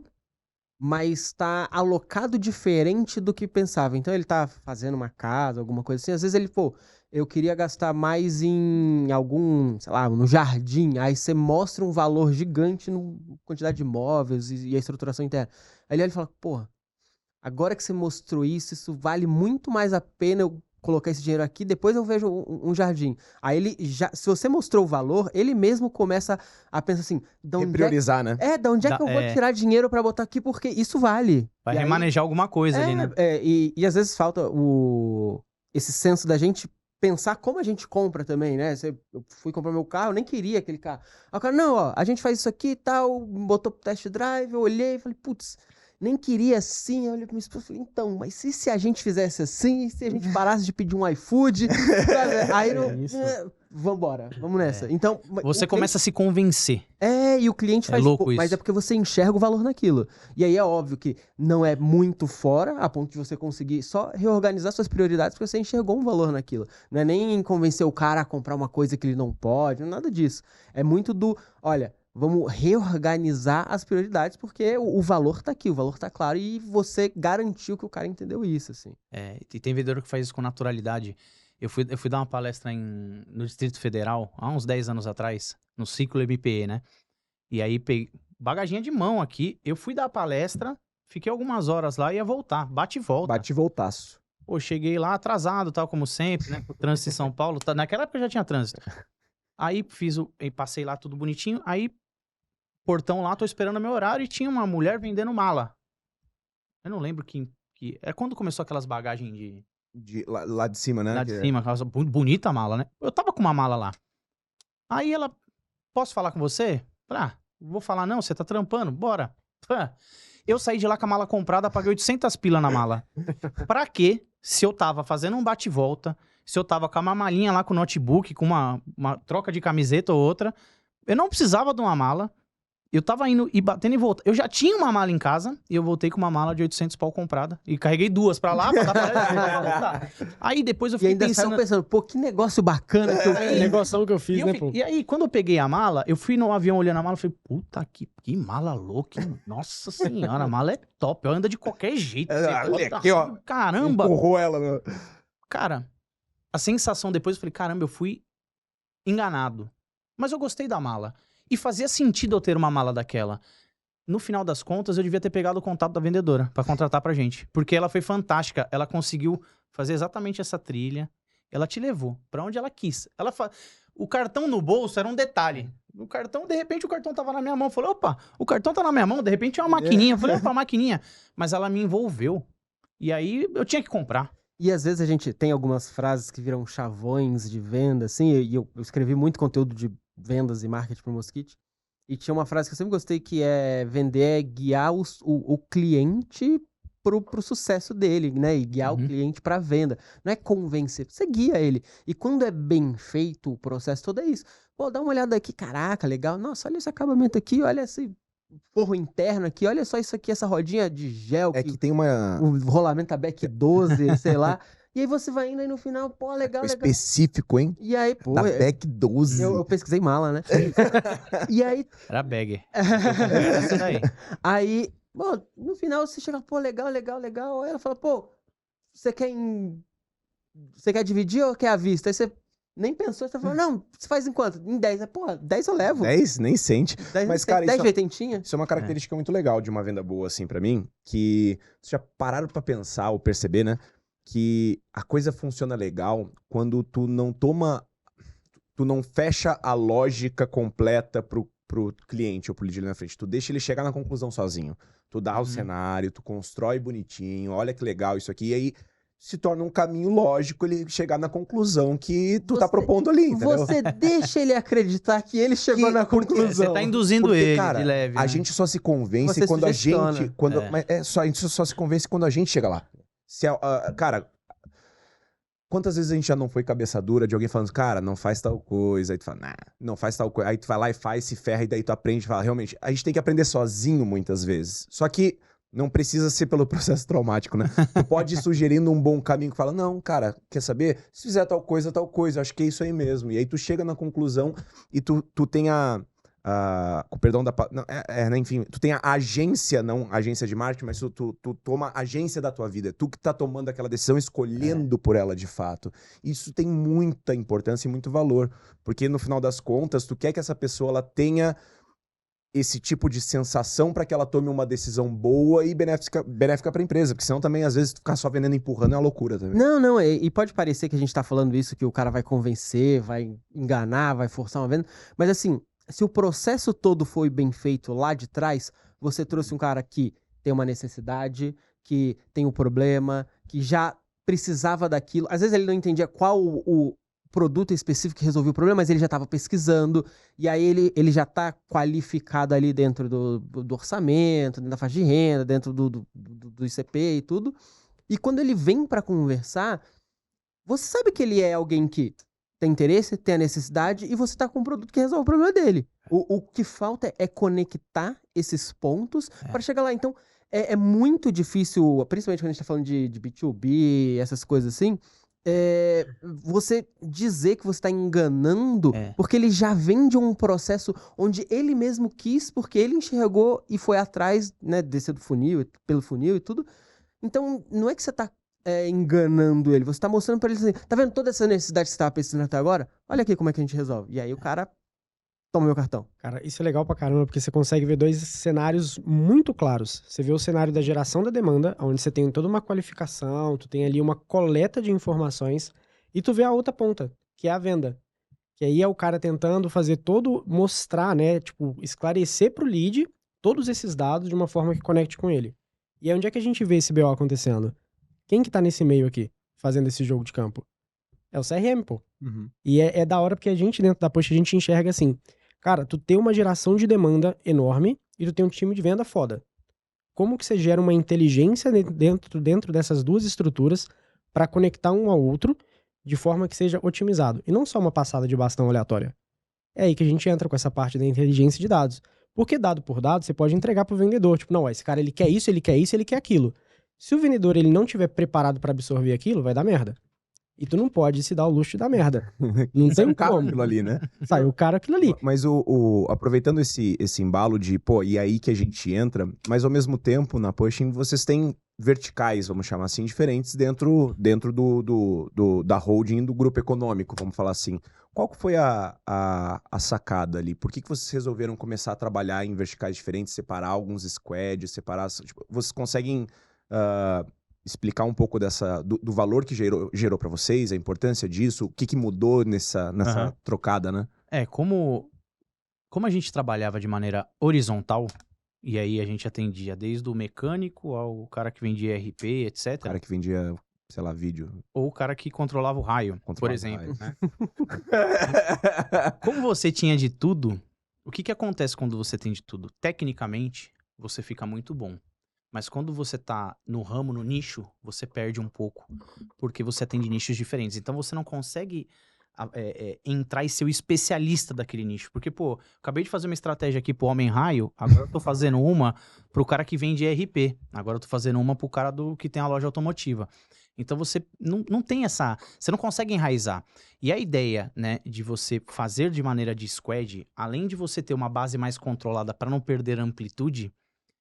[SPEAKER 4] mas tá alocado diferente do que pensava. Então ele tá fazendo uma casa, alguma coisa assim. Às vezes ele, pô, eu queria gastar mais em algum, sei lá, no jardim. Aí você mostra um valor gigante na quantidade de imóveis e a estruturação interna. Aí ele olha e fala, pô, agora que você mostrou isso vale muito mais a pena eu colocar esse dinheiro aqui, depois eu vejo um jardim. Aí ele já, se você mostrou o valor, ele mesmo começa a pensar assim, de onde
[SPEAKER 1] Priorizar, né?
[SPEAKER 4] da onde é que eu vou tirar dinheiro pra botar aqui, porque isso vale.
[SPEAKER 3] Vai
[SPEAKER 4] E aí-
[SPEAKER 3] remanejar alguma coisa ali, né?
[SPEAKER 4] e às vezes falta esse senso da gente pensar como a gente compra também, né? Eu fui comprar meu carro, eu nem queria aquele carro. Aí o cara, não, ó, a gente faz isso aqui e tal, botou pro test drive, eu olhei e falei, putz, nem queria assim. Eu olhei pra minha esposa e falei, então, mas se a gente fizesse assim, e se a gente parasse de pedir um iFood, sabe? Aí vambora, vamos nessa. Então,
[SPEAKER 3] Você começa a se convencer.
[SPEAKER 4] e o cliente faz,
[SPEAKER 3] louco
[SPEAKER 4] pô, mas
[SPEAKER 3] isso.
[SPEAKER 4] é porque você enxerga o valor naquilo. E aí é óbvio que não é muito fora, a ponto de você conseguir só reorganizar suas prioridades, porque você enxergou um valor naquilo. Não é nem convencer o cara a comprar uma coisa que ele não pode, nada disso. É muito olha, vamos reorganizar as prioridades, porque o valor tá aqui, o valor tá claro, e você garantiu que o cara entendeu isso, assim.
[SPEAKER 3] E tem vendedor que faz isso com naturalidade. Eu fui dar uma palestra no Distrito Federal, há uns 10 anos atrás, no Ciclo MPE, né? E aí, peguei bagaginha de mão aqui, eu fui dar a palestra, fiquei algumas horas lá e ia voltar, bate e volta.
[SPEAKER 1] Bate e voltaço.
[SPEAKER 3] Pô, cheguei lá atrasado, tal, como sempre, né? O trânsito em São Paulo, naquela época já tinha trânsito. Aí passei lá tudo bonitinho, aí portão lá, tô esperando meu horário e tinha uma mulher vendendo mala. Eu não lembro que é quando começou aquelas bagagens
[SPEAKER 1] Lá de cima, né?
[SPEAKER 3] lá de cima, aquela bonita mala, né? Eu tava com uma mala lá. Aí ela, posso falar com você? Falei, vou falar não, você tá trampando, bora. Eu saí de lá com a mala comprada, paguei 800 pila na mala. Pra quê? Se eu tava fazendo um bate-volta, se eu tava com uma malinha lá com o notebook, com uma troca de camiseta ou outra, eu não precisava de uma mala. Eu tava indo e batendo e voltando. Eu já tinha uma mala em casa e eu voltei com uma mala de 800 pau comprada. E carreguei 2 pra lá, pra dar pra voltar. Aí depois eu
[SPEAKER 4] E
[SPEAKER 3] fiquei
[SPEAKER 4] ainda saiu pensando, pô, que negócio bacana que eu fiz.
[SPEAKER 2] Negoção que eu fiz, né, pô?
[SPEAKER 3] E aí, quando eu peguei a mala, eu fui no avião olhando a mala e falei, puta que mala louca, hein? Nossa senhora, a mala é top. Anda de qualquer jeito.
[SPEAKER 1] Olha aqui, ó.
[SPEAKER 3] Caramba.
[SPEAKER 1] Empurrou ela. Né?
[SPEAKER 3] Cara, a sensação depois, eu falei, caramba, eu fui enganado. Mas eu gostei da mala. E fazia sentido eu ter uma mala daquela. No final das contas, eu devia ter pegado o contato da vendedora pra contratar pra gente. Porque ela foi fantástica. Ela conseguiu fazer exatamente essa trilha. Ela te levou pra onde ela quis. O cartão no bolso era um detalhe. O cartão, de repente, o cartão tava na minha mão. Eu falei, opa, o cartão tá na minha mão. De repente, é uma maquininha. Eu falei, opa, maquininha. Mas ela me envolveu. E aí, eu tinha que comprar.
[SPEAKER 4] E às vezes a gente tem algumas frases que viram chavões de venda, assim, e eu escrevi muito conteúdo de vendas e marketing pro Mosquite, e tinha uma frase que eu sempre gostei, que é vender é guiar o cliente pro sucesso dele, né, e guiar o cliente pra venda. Não é convencer, você guia ele. E quando é bem feito o processo todo, é isso. Pô, dá uma olhada aqui, caraca, legal. Nossa, olha esse acabamento aqui, olha esse forro interno aqui, olha só isso aqui, essa rodinha de gel.
[SPEAKER 1] É que tem uma...
[SPEAKER 4] O rolamento da Beck 12, sei lá. E aí você vai indo aí no final, pô, legal, legal.
[SPEAKER 1] Específico, hein?
[SPEAKER 4] E aí, pô...
[SPEAKER 1] Da Beck 12.
[SPEAKER 4] Eu pesquisei mala, né? E aí...
[SPEAKER 3] Era bagger. Aí.
[SPEAKER 4] Aí Bom, no final você chega, pô, legal. Aí ela fala, pô, você quer dividir ou quer à vista? Aí você nem pensou, você fala, não, você faz em quanto? Em 10. Pô, 10 eu levo.
[SPEAKER 1] 10 nem sente.
[SPEAKER 4] 10
[SPEAKER 1] Mas, cara,
[SPEAKER 4] 10 de oitentinha.
[SPEAKER 1] isso é uma característica muito legal de uma venda boa, assim, pra mim, que vocês já pararam pra pensar ou perceber, né? Que a coisa funciona legal quando tu não fecha a lógica completa pro cliente ou pro lead ali na frente. Tu deixa ele chegar na conclusão sozinho. Tu dá o cenário, tu constrói bonitinho, olha que legal isso aqui, e aí se torna um caminho lógico ele chegar na conclusão que tu tá propondo ali, entendeu?
[SPEAKER 4] Você deixa ele acreditar que ele chegou na conclusão.
[SPEAKER 3] Você tá induzindo
[SPEAKER 1] Porque,
[SPEAKER 3] ele
[SPEAKER 1] cara,
[SPEAKER 3] de leve,
[SPEAKER 1] a
[SPEAKER 3] né?
[SPEAKER 1] gente só se convence
[SPEAKER 4] Você
[SPEAKER 1] quando a
[SPEAKER 4] sugestiona.
[SPEAKER 1] gente... a gente só se convence quando a gente chega lá. Cara, quantas vezes a gente já não foi cabeça dura de alguém falando, cara, não faz tal coisa, aí tu fala, não faz tal coisa, aí tu vai lá e faz, se ferra, e daí tu aprende e fala, realmente, a gente tem que aprender sozinho muitas vezes. Só que não precisa ser pelo processo traumático, né? Tu pode ir sugerindo um bom caminho que fala, não, cara, quer saber? Se fizer tal coisa, acho que é isso aí mesmo. E aí tu chega na conclusão e tu tem com perdão da... né, enfim, tu tem a agência, não agência de marketing, mas tu toma a agência da tua vida. Tu que tá tomando aquela decisão, escolhendo por ela de fato. Isso tem muita importância e muito valor. Porque no final das contas, tu quer que essa pessoa ela tenha esse tipo de sensação para que ela tome uma decisão boa e benéfica para a empresa, porque senão também às vezes ficar só vendendo e empurrando é uma loucura também.
[SPEAKER 4] Não, e pode parecer que a gente tá falando isso, que o cara vai convencer, vai enganar, vai forçar uma venda, mas assim, se o processo todo foi bem feito lá de trás, você trouxe um cara que tem uma necessidade, que tem um problema, que já precisava daquilo, às vezes ele não entendia qual o produto específico que resolvia o problema, mas ele já estava pesquisando, e aí ele já está qualificado ali dentro do orçamento, dentro da faixa de renda, dentro do ICP e tudo. E quando ele vem para conversar, você sabe que ele é alguém que tem interesse, tem a necessidade, e você está com um produto que resolve o problema dele. O que falta é conectar esses pontos para chegar lá. Então, é muito difícil, principalmente quando a gente está falando de B2B, essas coisas assim, você dizer que você está enganando, porque ele já vem de um processo onde ele mesmo quis, porque ele enxergou e foi atrás, né, descer do funil, pelo funil e tudo. Então, não é que você está enganando ele, você está mostrando para ele assim, tá vendo toda essa necessidade que você estava pesquisando até agora? Olha aqui como é que a gente resolve. E aí o cara toma meu cartão.
[SPEAKER 2] Cara, isso é legal pra caramba, porque você consegue ver dois cenários muito claros. Você vê o cenário da geração da demanda, onde você tem toda uma qualificação, tu tem ali uma coleta de informações, e tu vê a outra ponta, que é a venda. Que aí é o cara tentando mostrar, né, tipo, esclarecer pro lead todos esses dados de uma forma que conecte com ele. E aí onde é que a gente vê esse BO acontecendo? Quem que tá nesse meio aqui, fazendo esse jogo de campo? É o CRM, pô. E é da hora porque a gente, dentro da Push, a gente enxerga assim, cara, tu tem uma geração de demanda enorme e tu tem um time de venda foda. Como que você gera uma inteligência dentro dessas duas estruturas para conectar um ao outro de forma que seja otimizado? E não só uma passada de bastão aleatória. É aí que a gente entra com essa parte da inteligência de dados. Porque dado por dado, você pode entregar pro vendedor. Tipo, não, esse cara ele quer isso, ele quer aquilo. Se o vendedor ele não tiver preparado para absorver aquilo, vai dar merda. E tu não pode se dar o luxo de dar merda. Não tem como.
[SPEAKER 1] Aquilo ali, né?
[SPEAKER 2] Sai o cara aquilo ali.
[SPEAKER 1] Mas aproveitando esse embalo de, e aí que a gente entra, mas ao mesmo tempo, na Pushing, vocês têm verticais, vamos chamar assim, diferentes dentro da holding do grupo econômico, vamos falar assim. Qual que foi a sacada ali? Por que vocês resolveram começar a trabalhar em verticais diferentes, separar alguns squads, tipo, vocês conseguem explicar um pouco do valor que gerou para vocês, a importância disso, o que mudou nessa trocada, né?
[SPEAKER 3] Como a gente trabalhava de maneira horizontal, e aí a gente atendia desde o mecânico ao cara que vendia RP, etc.
[SPEAKER 1] O cara que vendia, sei lá, vídeo.
[SPEAKER 3] Ou o cara que controlava o raio, por exemplo. Né? Como você tinha de tudo, o que acontece quando você tem de tudo? Tecnicamente, você fica muito bom. Mas quando você tá no ramo, no nicho, você perde um pouco, porque você atende nichos diferentes. Então você não consegue entrar e ser o especialista daquele nicho. Porque, acabei de fazer uma estratégia aqui pro Homem Raio, agora eu tô fazendo uma pro cara que vende ERP. Agora eu tô fazendo uma pro cara que tem a loja automotiva. Então você não tem você não consegue enraizar. E a ideia, né, de você fazer de maneira de squad, além de você ter uma base mais controlada para não perder amplitude,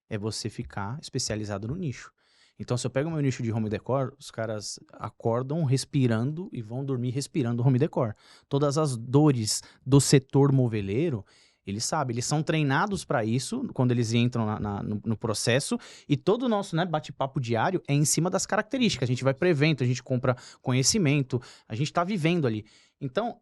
[SPEAKER 3] é você ficar especializado no nicho. Então, se eu pego o meu nicho de home decor, os caras acordam respirando e vão dormir respirando home decor. Todas as dores do setor moveleiro, eles sabem, eles são treinados para isso quando eles entram no processo, e todo o nosso, né, bate-papo diário é em cima das características. A gente vai para evento, a gente compra conhecimento, a gente tá vivendo ali. Então,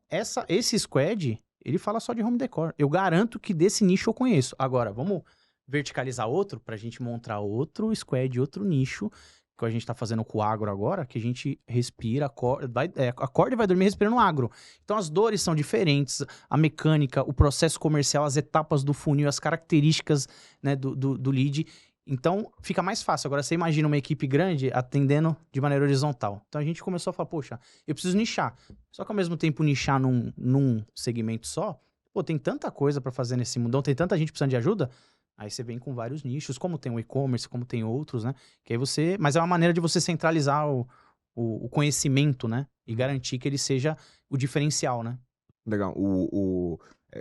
[SPEAKER 3] esse squad, ele fala só de home decor. Eu garanto que desse nicho eu conheço. Agora, vamos verticalizar outro pra gente montar outro squad, outro nicho, que a gente tá fazendo com o agro agora, que a gente respira, acorda e vai dormir respirando agro. Então as dores são diferentes, a mecânica, o processo comercial, as etapas do funil, as características, né, do lead. Então fica mais fácil. Agora você imagina uma equipe grande atendendo de maneira horizontal. Então a gente começou a falar, poxa, eu preciso nichar. Só que ao mesmo tempo nichar num segmento só, pô, tem tanta coisa pra fazer nesse mundão, tem tanta gente precisando de ajuda. Aí você vem com vários nichos, como tem o e-commerce, como tem outros, né? Que aí você... Mas é uma maneira de você centralizar o conhecimento, né? E garantir que ele seja o diferencial, né?
[SPEAKER 1] Legal.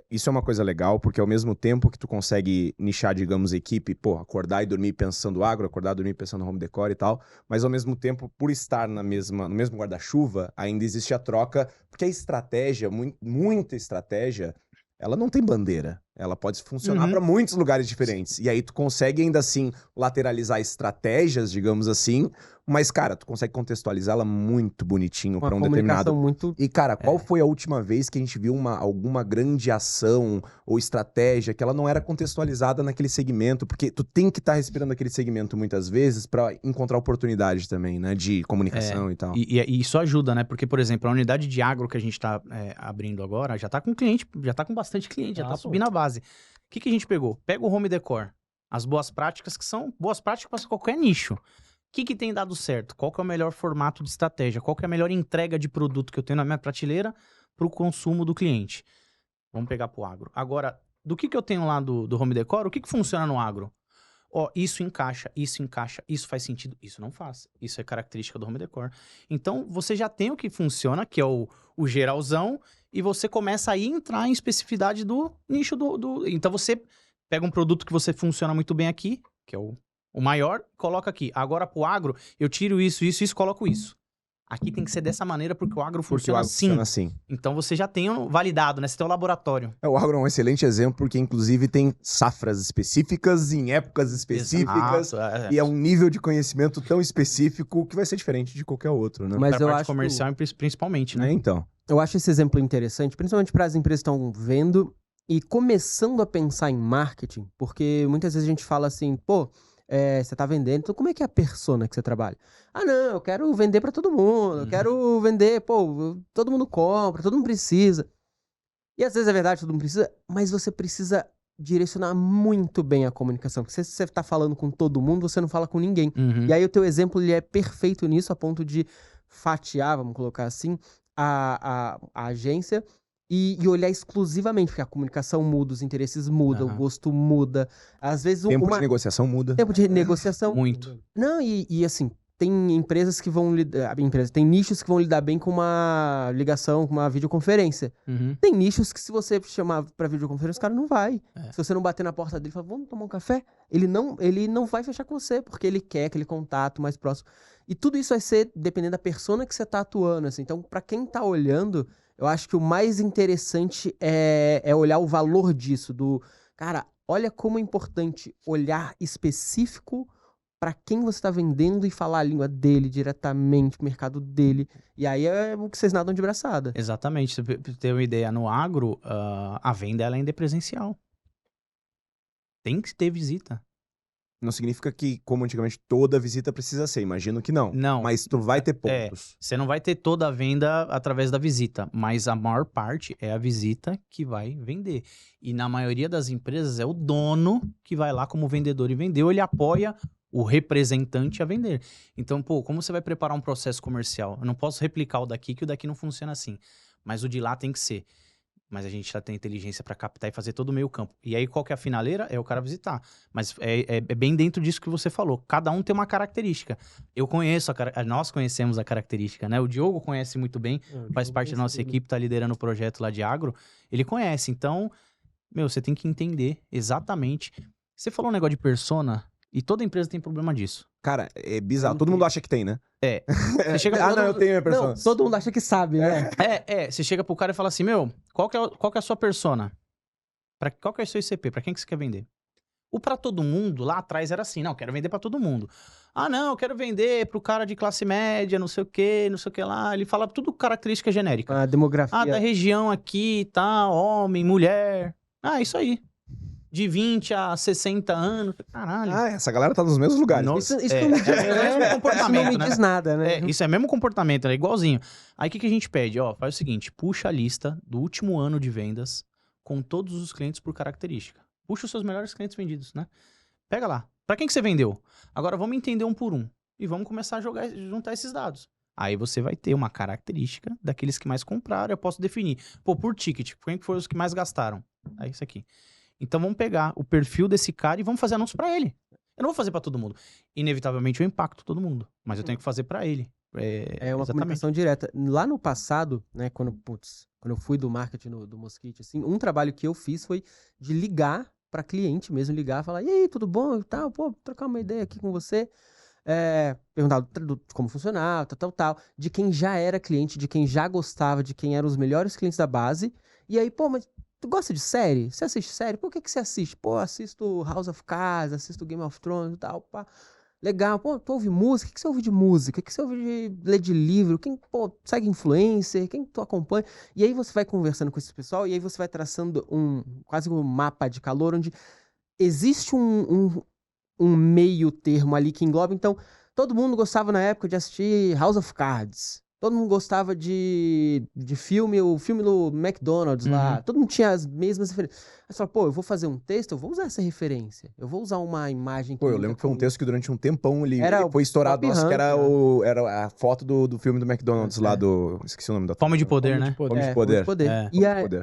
[SPEAKER 1] Isso é uma coisa legal, porque ao mesmo tempo que tu consegue nichar, digamos, equipe, pô, acordar e dormir pensando agro, acordar e dormir pensando home decor e tal, mas ao mesmo tempo, por estar no mesmo guarda-chuva, ainda existe a troca, porque a estratégia, muita estratégia, ela não tem bandeira. Ela pode funcionar para muitos lugares diferentes. E aí tu consegue ainda assim lateralizar estratégias, digamos assim, mas, cara, tu consegue contextualizá-la muito bonitinho para um determinado...
[SPEAKER 4] muito...
[SPEAKER 1] E, cara, qual foi a última vez que a gente viu alguma grande ação ou estratégia que ela não era contextualizada naquele segmento? Porque tu tem que estar respirando aquele segmento muitas vezes para encontrar oportunidade também, né? De comunicação e tal.
[SPEAKER 3] E isso ajuda, né? Porque, por exemplo, a unidade de agro que a gente tá abrindo agora já tá com cliente, já tá com bastante cliente, já tá subindo a base. O que a gente pegou? Pega o home decor, as boas práticas, que são boas práticas para qualquer nicho. O que tem dado certo? Qual que é o melhor formato de estratégia? Qual que é a melhor entrega de produto que eu tenho na minha prateleira para o consumo do cliente? Vamos pegar para o agro. Agora, do que eu tenho lá do home decor, o que funciona no agro? Ó, isso encaixa, isso faz sentido, isso não faz. Isso é característica do home decor. Então, você já tem o que funciona, que é o geralzão, e você começa a entrar em especificidade do nicho Então, você pega um produto que você funciona muito bem aqui, que é o maior, coloca aqui. Agora, pro agro, eu tiro isso, coloco isso. Aqui tem que ser dessa maneira, porque o agro funciona assim. Então, você já tem validado, né? Você tem um laboratório.
[SPEAKER 1] O agro é um excelente exemplo, porque, inclusive, tem safras específicas, em épocas específicas, e é um nível de conhecimento tão específico que vai ser diferente de qualquer outro, né?
[SPEAKER 4] Mas
[SPEAKER 3] pra
[SPEAKER 4] eu
[SPEAKER 3] parte
[SPEAKER 4] acho
[SPEAKER 3] comercial, principalmente, né?
[SPEAKER 1] Então.
[SPEAKER 4] Eu acho esse exemplo interessante, principalmente para as empresas que estão vendo e começando a pensar em marketing, porque muitas vezes a gente fala assim, pô, você tá vendendo, então como é que é a persona que você trabalha? Ah, não, eu quero vender para todo mundo, eu quero vender, pô, todo mundo compra, todo mundo precisa. E às vezes é verdade, todo mundo precisa, mas você precisa direcionar muito bem a comunicação, porque se você tá falando com todo mundo, você não fala com ninguém. E aí o teu exemplo, ele é perfeito nisso, a ponto de fatiar, vamos colocar assim, a agência e olhar exclusivamente, porque a comunicação muda, os interesses mudam, o gosto muda. Às vezes
[SPEAKER 1] tempo de negociação muda.
[SPEAKER 4] Tempo de negociação.
[SPEAKER 3] Muito.
[SPEAKER 4] Não, e assim, tem empresas que vão lidar... Tem nichos que vão lidar bem com uma ligação, com uma videoconferência. Tem nichos que se você chamar pra videoconferência, o cara não vai. Se você não bater na porta dele e falar, vamos tomar um café, ele não vai fechar com você, porque ele quer aquele contato mais próximo. E tudo isso vai ser dependendo da persona que você tá atuando, assim. Então, pra quem tá olhando, eu acho que o mais interessante é olhar o valor disso, cara, olha como é importante olhar específico para quem você está vendendo e falar a língua dele diretamente, o mercado dele. E aí é o que vocês nadam de braçada.
[SPEAKER 3] Exatamente. Pra ter uma ideia, no agro, a venda ela ainda é presencial. Tem que ter visita.
[SPEAKER 1] Não significa que, como antigamente, toda visita precisa ser. Imagino que não.
[SPEAKER 3] Não.
[SPEAKER 1] Mas tu vai ter pontos.
[SPEAKER 3] Você não vai ter toda a venda através da visita, mas a maior parte é a visita que vai vender. E na maioria das empresas é o dono que vai lá como vendedor e vendeu, ele apoia o representante a vender. Então, pô, como você vai preparar um processo comercial? Eu não posso replicar o daqui, que o daqui não funciona assim. Mas o de lá tem que ser. Mas a gente já tem inteligência para captar e fazer todo o meio campo. E aí, qual que é a finaleira? É o cara visitar. Mas é bem dentro disso que você falou. Cada um tem uma característica. Eu conheço, nós conhecemos a característica, né? O Diogo conhece muito bem, faz parte da nossa equipe, tá liderando o projeto lá de agro. Ele conhece. Então, você tem que entender exatamente. Você falou um negócio de persona, E toda empresa tem problema disso.
[SPEAKER 1] Cara, é bizarro. Todo mundo acha que tem, né?
[SPEAKER 3] Você chega
[SPEAKER 1] Ah, não, eu tenho minha persona.
[SPEAKER 4] Não, todo mundo acha que sabe, né?
[SPEAKER 3] Você chega pro cara e fala assim, meu, qual que é a sua persona? Qual que é o seu ICP? Pra quem que você quer vender? O pra todo mundo, lá atrás era assim, não, quero vender pra todo mundo. Ah, não, eu quero vender pro cara de classe média, não sei o que lá. Ele fala tudo característica genérica.
[SPEAKER 4] A demografia.
[SPEAKER 3] Ah, da região aqui, tá, homem, mulher. Ah, isso aí. De 20 a 60 anos. Caralho.
[SPEAKER 1] Ah, essa galera tá nos mesmos lugares.
[SPEAKER 3] Nossa.
[SPEAKER 4] Isso não me diz,
[SPEAKER 3] mesmo comportamento,
[SPEAKER 4] isso não me
[SPEAKER 3] né?
[SPEAKER 4] diz nada, né?
[SPEAKER 3] Isso é mesmo comportamento, é igualzinho. Aí o que a gente pede? Ó, faz o seguinte, puxa a lista do último ano de vendas com todos os clientes por característica. Puxa os seus melhores clientes vendidos, né? Pega lá. Pra quem que você vendeu? Agora vamos entender um por um. E vamos começar a juntar esses dados. Aí você vai ter uma característica daqueles que mais compraram. Eu posso definir. Pô, por ticket, quem que foram os que mais gastaram? É isso aqui. Então vamos pegar o perfil desse cara e vamos fazer anúncio pra ele. Eu não vou fazer pra todo mundo. Inevitavelmente eu impacto todo mundo. Mas eu tenho que fazer pra ele.
[SPEAKER 4] É uma
[SPEAKER 3] exatamente.
[SPEAKER 4] comunicação direta. Lá no passado, né, quando eu fui do marketing do Mosquite, assim, um trabalho que eu fiz foi de ligar para cliente mesmo, ligar, falar, e aí, tudo bom? E tal, pô, trocar uma ideia aqui com você. Perguntar como funcionava, tal, de quem já era cliente, de quem já gostava, de quem eram os melhores clientes da base. E aí, pô, mas tu gosta de série? Você assiste série? Por que você assiste? Pô, assisto House of Cards, assisto Game of Thrones e tal, pá. Legal, pô, tu ouve música? O que você ouve de música? O que você ouve de ler de livro? Quem, pô, segue influencer? Quem tu acompanha? E aí você vai conversando com esse pessoal e aí você vai traçando quase um mapa de calor onde existe um meio termo ali que engloba. Então, todo mundo gostava na época de assistir House of Cards. Todo mundo gostava de filme, o filme do McDonald's lá. Todo mundo tinha as mesmas referências. Aí você fala, pô, eu vou fazer um texto, eu vou usar essa referência. Eu vou usar uma imagem...
[SPEAKER 1] Pô, eu lembro que foi um texto que durante um tempão ele
[SPEAKER 4] Era
[SPEAKER 1] foi estourado.
[SPEAKER 4] Top
[SPEAKER 1] Nossa,
[SPEAKER 4] Rank,
[SPEAKER 1] que era a foto do filme do McDonald's lá do... Esqueci o nome da
[SPEAKER 3] Fome de poder, né?
[SPEAKER 1] Fome de Poder.
[SPEAKER 3] É.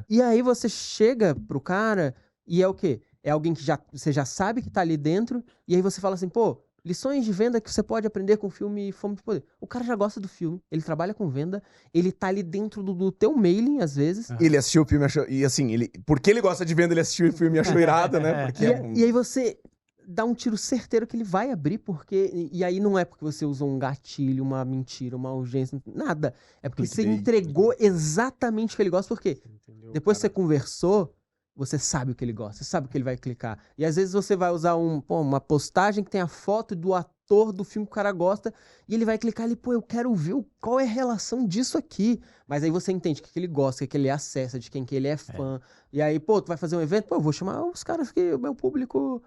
[SPEAKER 4] E aí você chega pro cara e é o quê? É alguém que você já sabe que tá ali dentro e aí você fala assim, pô, lições de venda que você pode aprender com o filme Fome de Poder. O cara já gosta do filme, ele trabalha com venda, ele tá ali dentro do teu mailing, às vezes.
[SPEAKER 1] Ele assistiu o filme e achou... E assim, porque ele gosta de venda, ele assistiu o filme e achou irado, né? Porque
[SPEAKER 4] E aí você dá um tiro certeiro que ele vai abrir, porque... E aí não é porque você usou um gatilho, uma mentira, uma urgência, nada. É porque você entregou exatamente o que ele gosta, porque depois que você conversou, você sabe o que ele gosta, você sabe o que ele vai clicar. E às vezes você vai usar uma postagem que tem a foto do ator do filme que o cara gosta, e ele vai clicar ali, pô, eu quero ver qual é a relação disso aqui. Mas aí você entende o que ele gosta, o que ele acessa, de quem que ele é fã. E aí, pô, tu vai fazer um evento, pô, eu vou chamar os caras que o meu público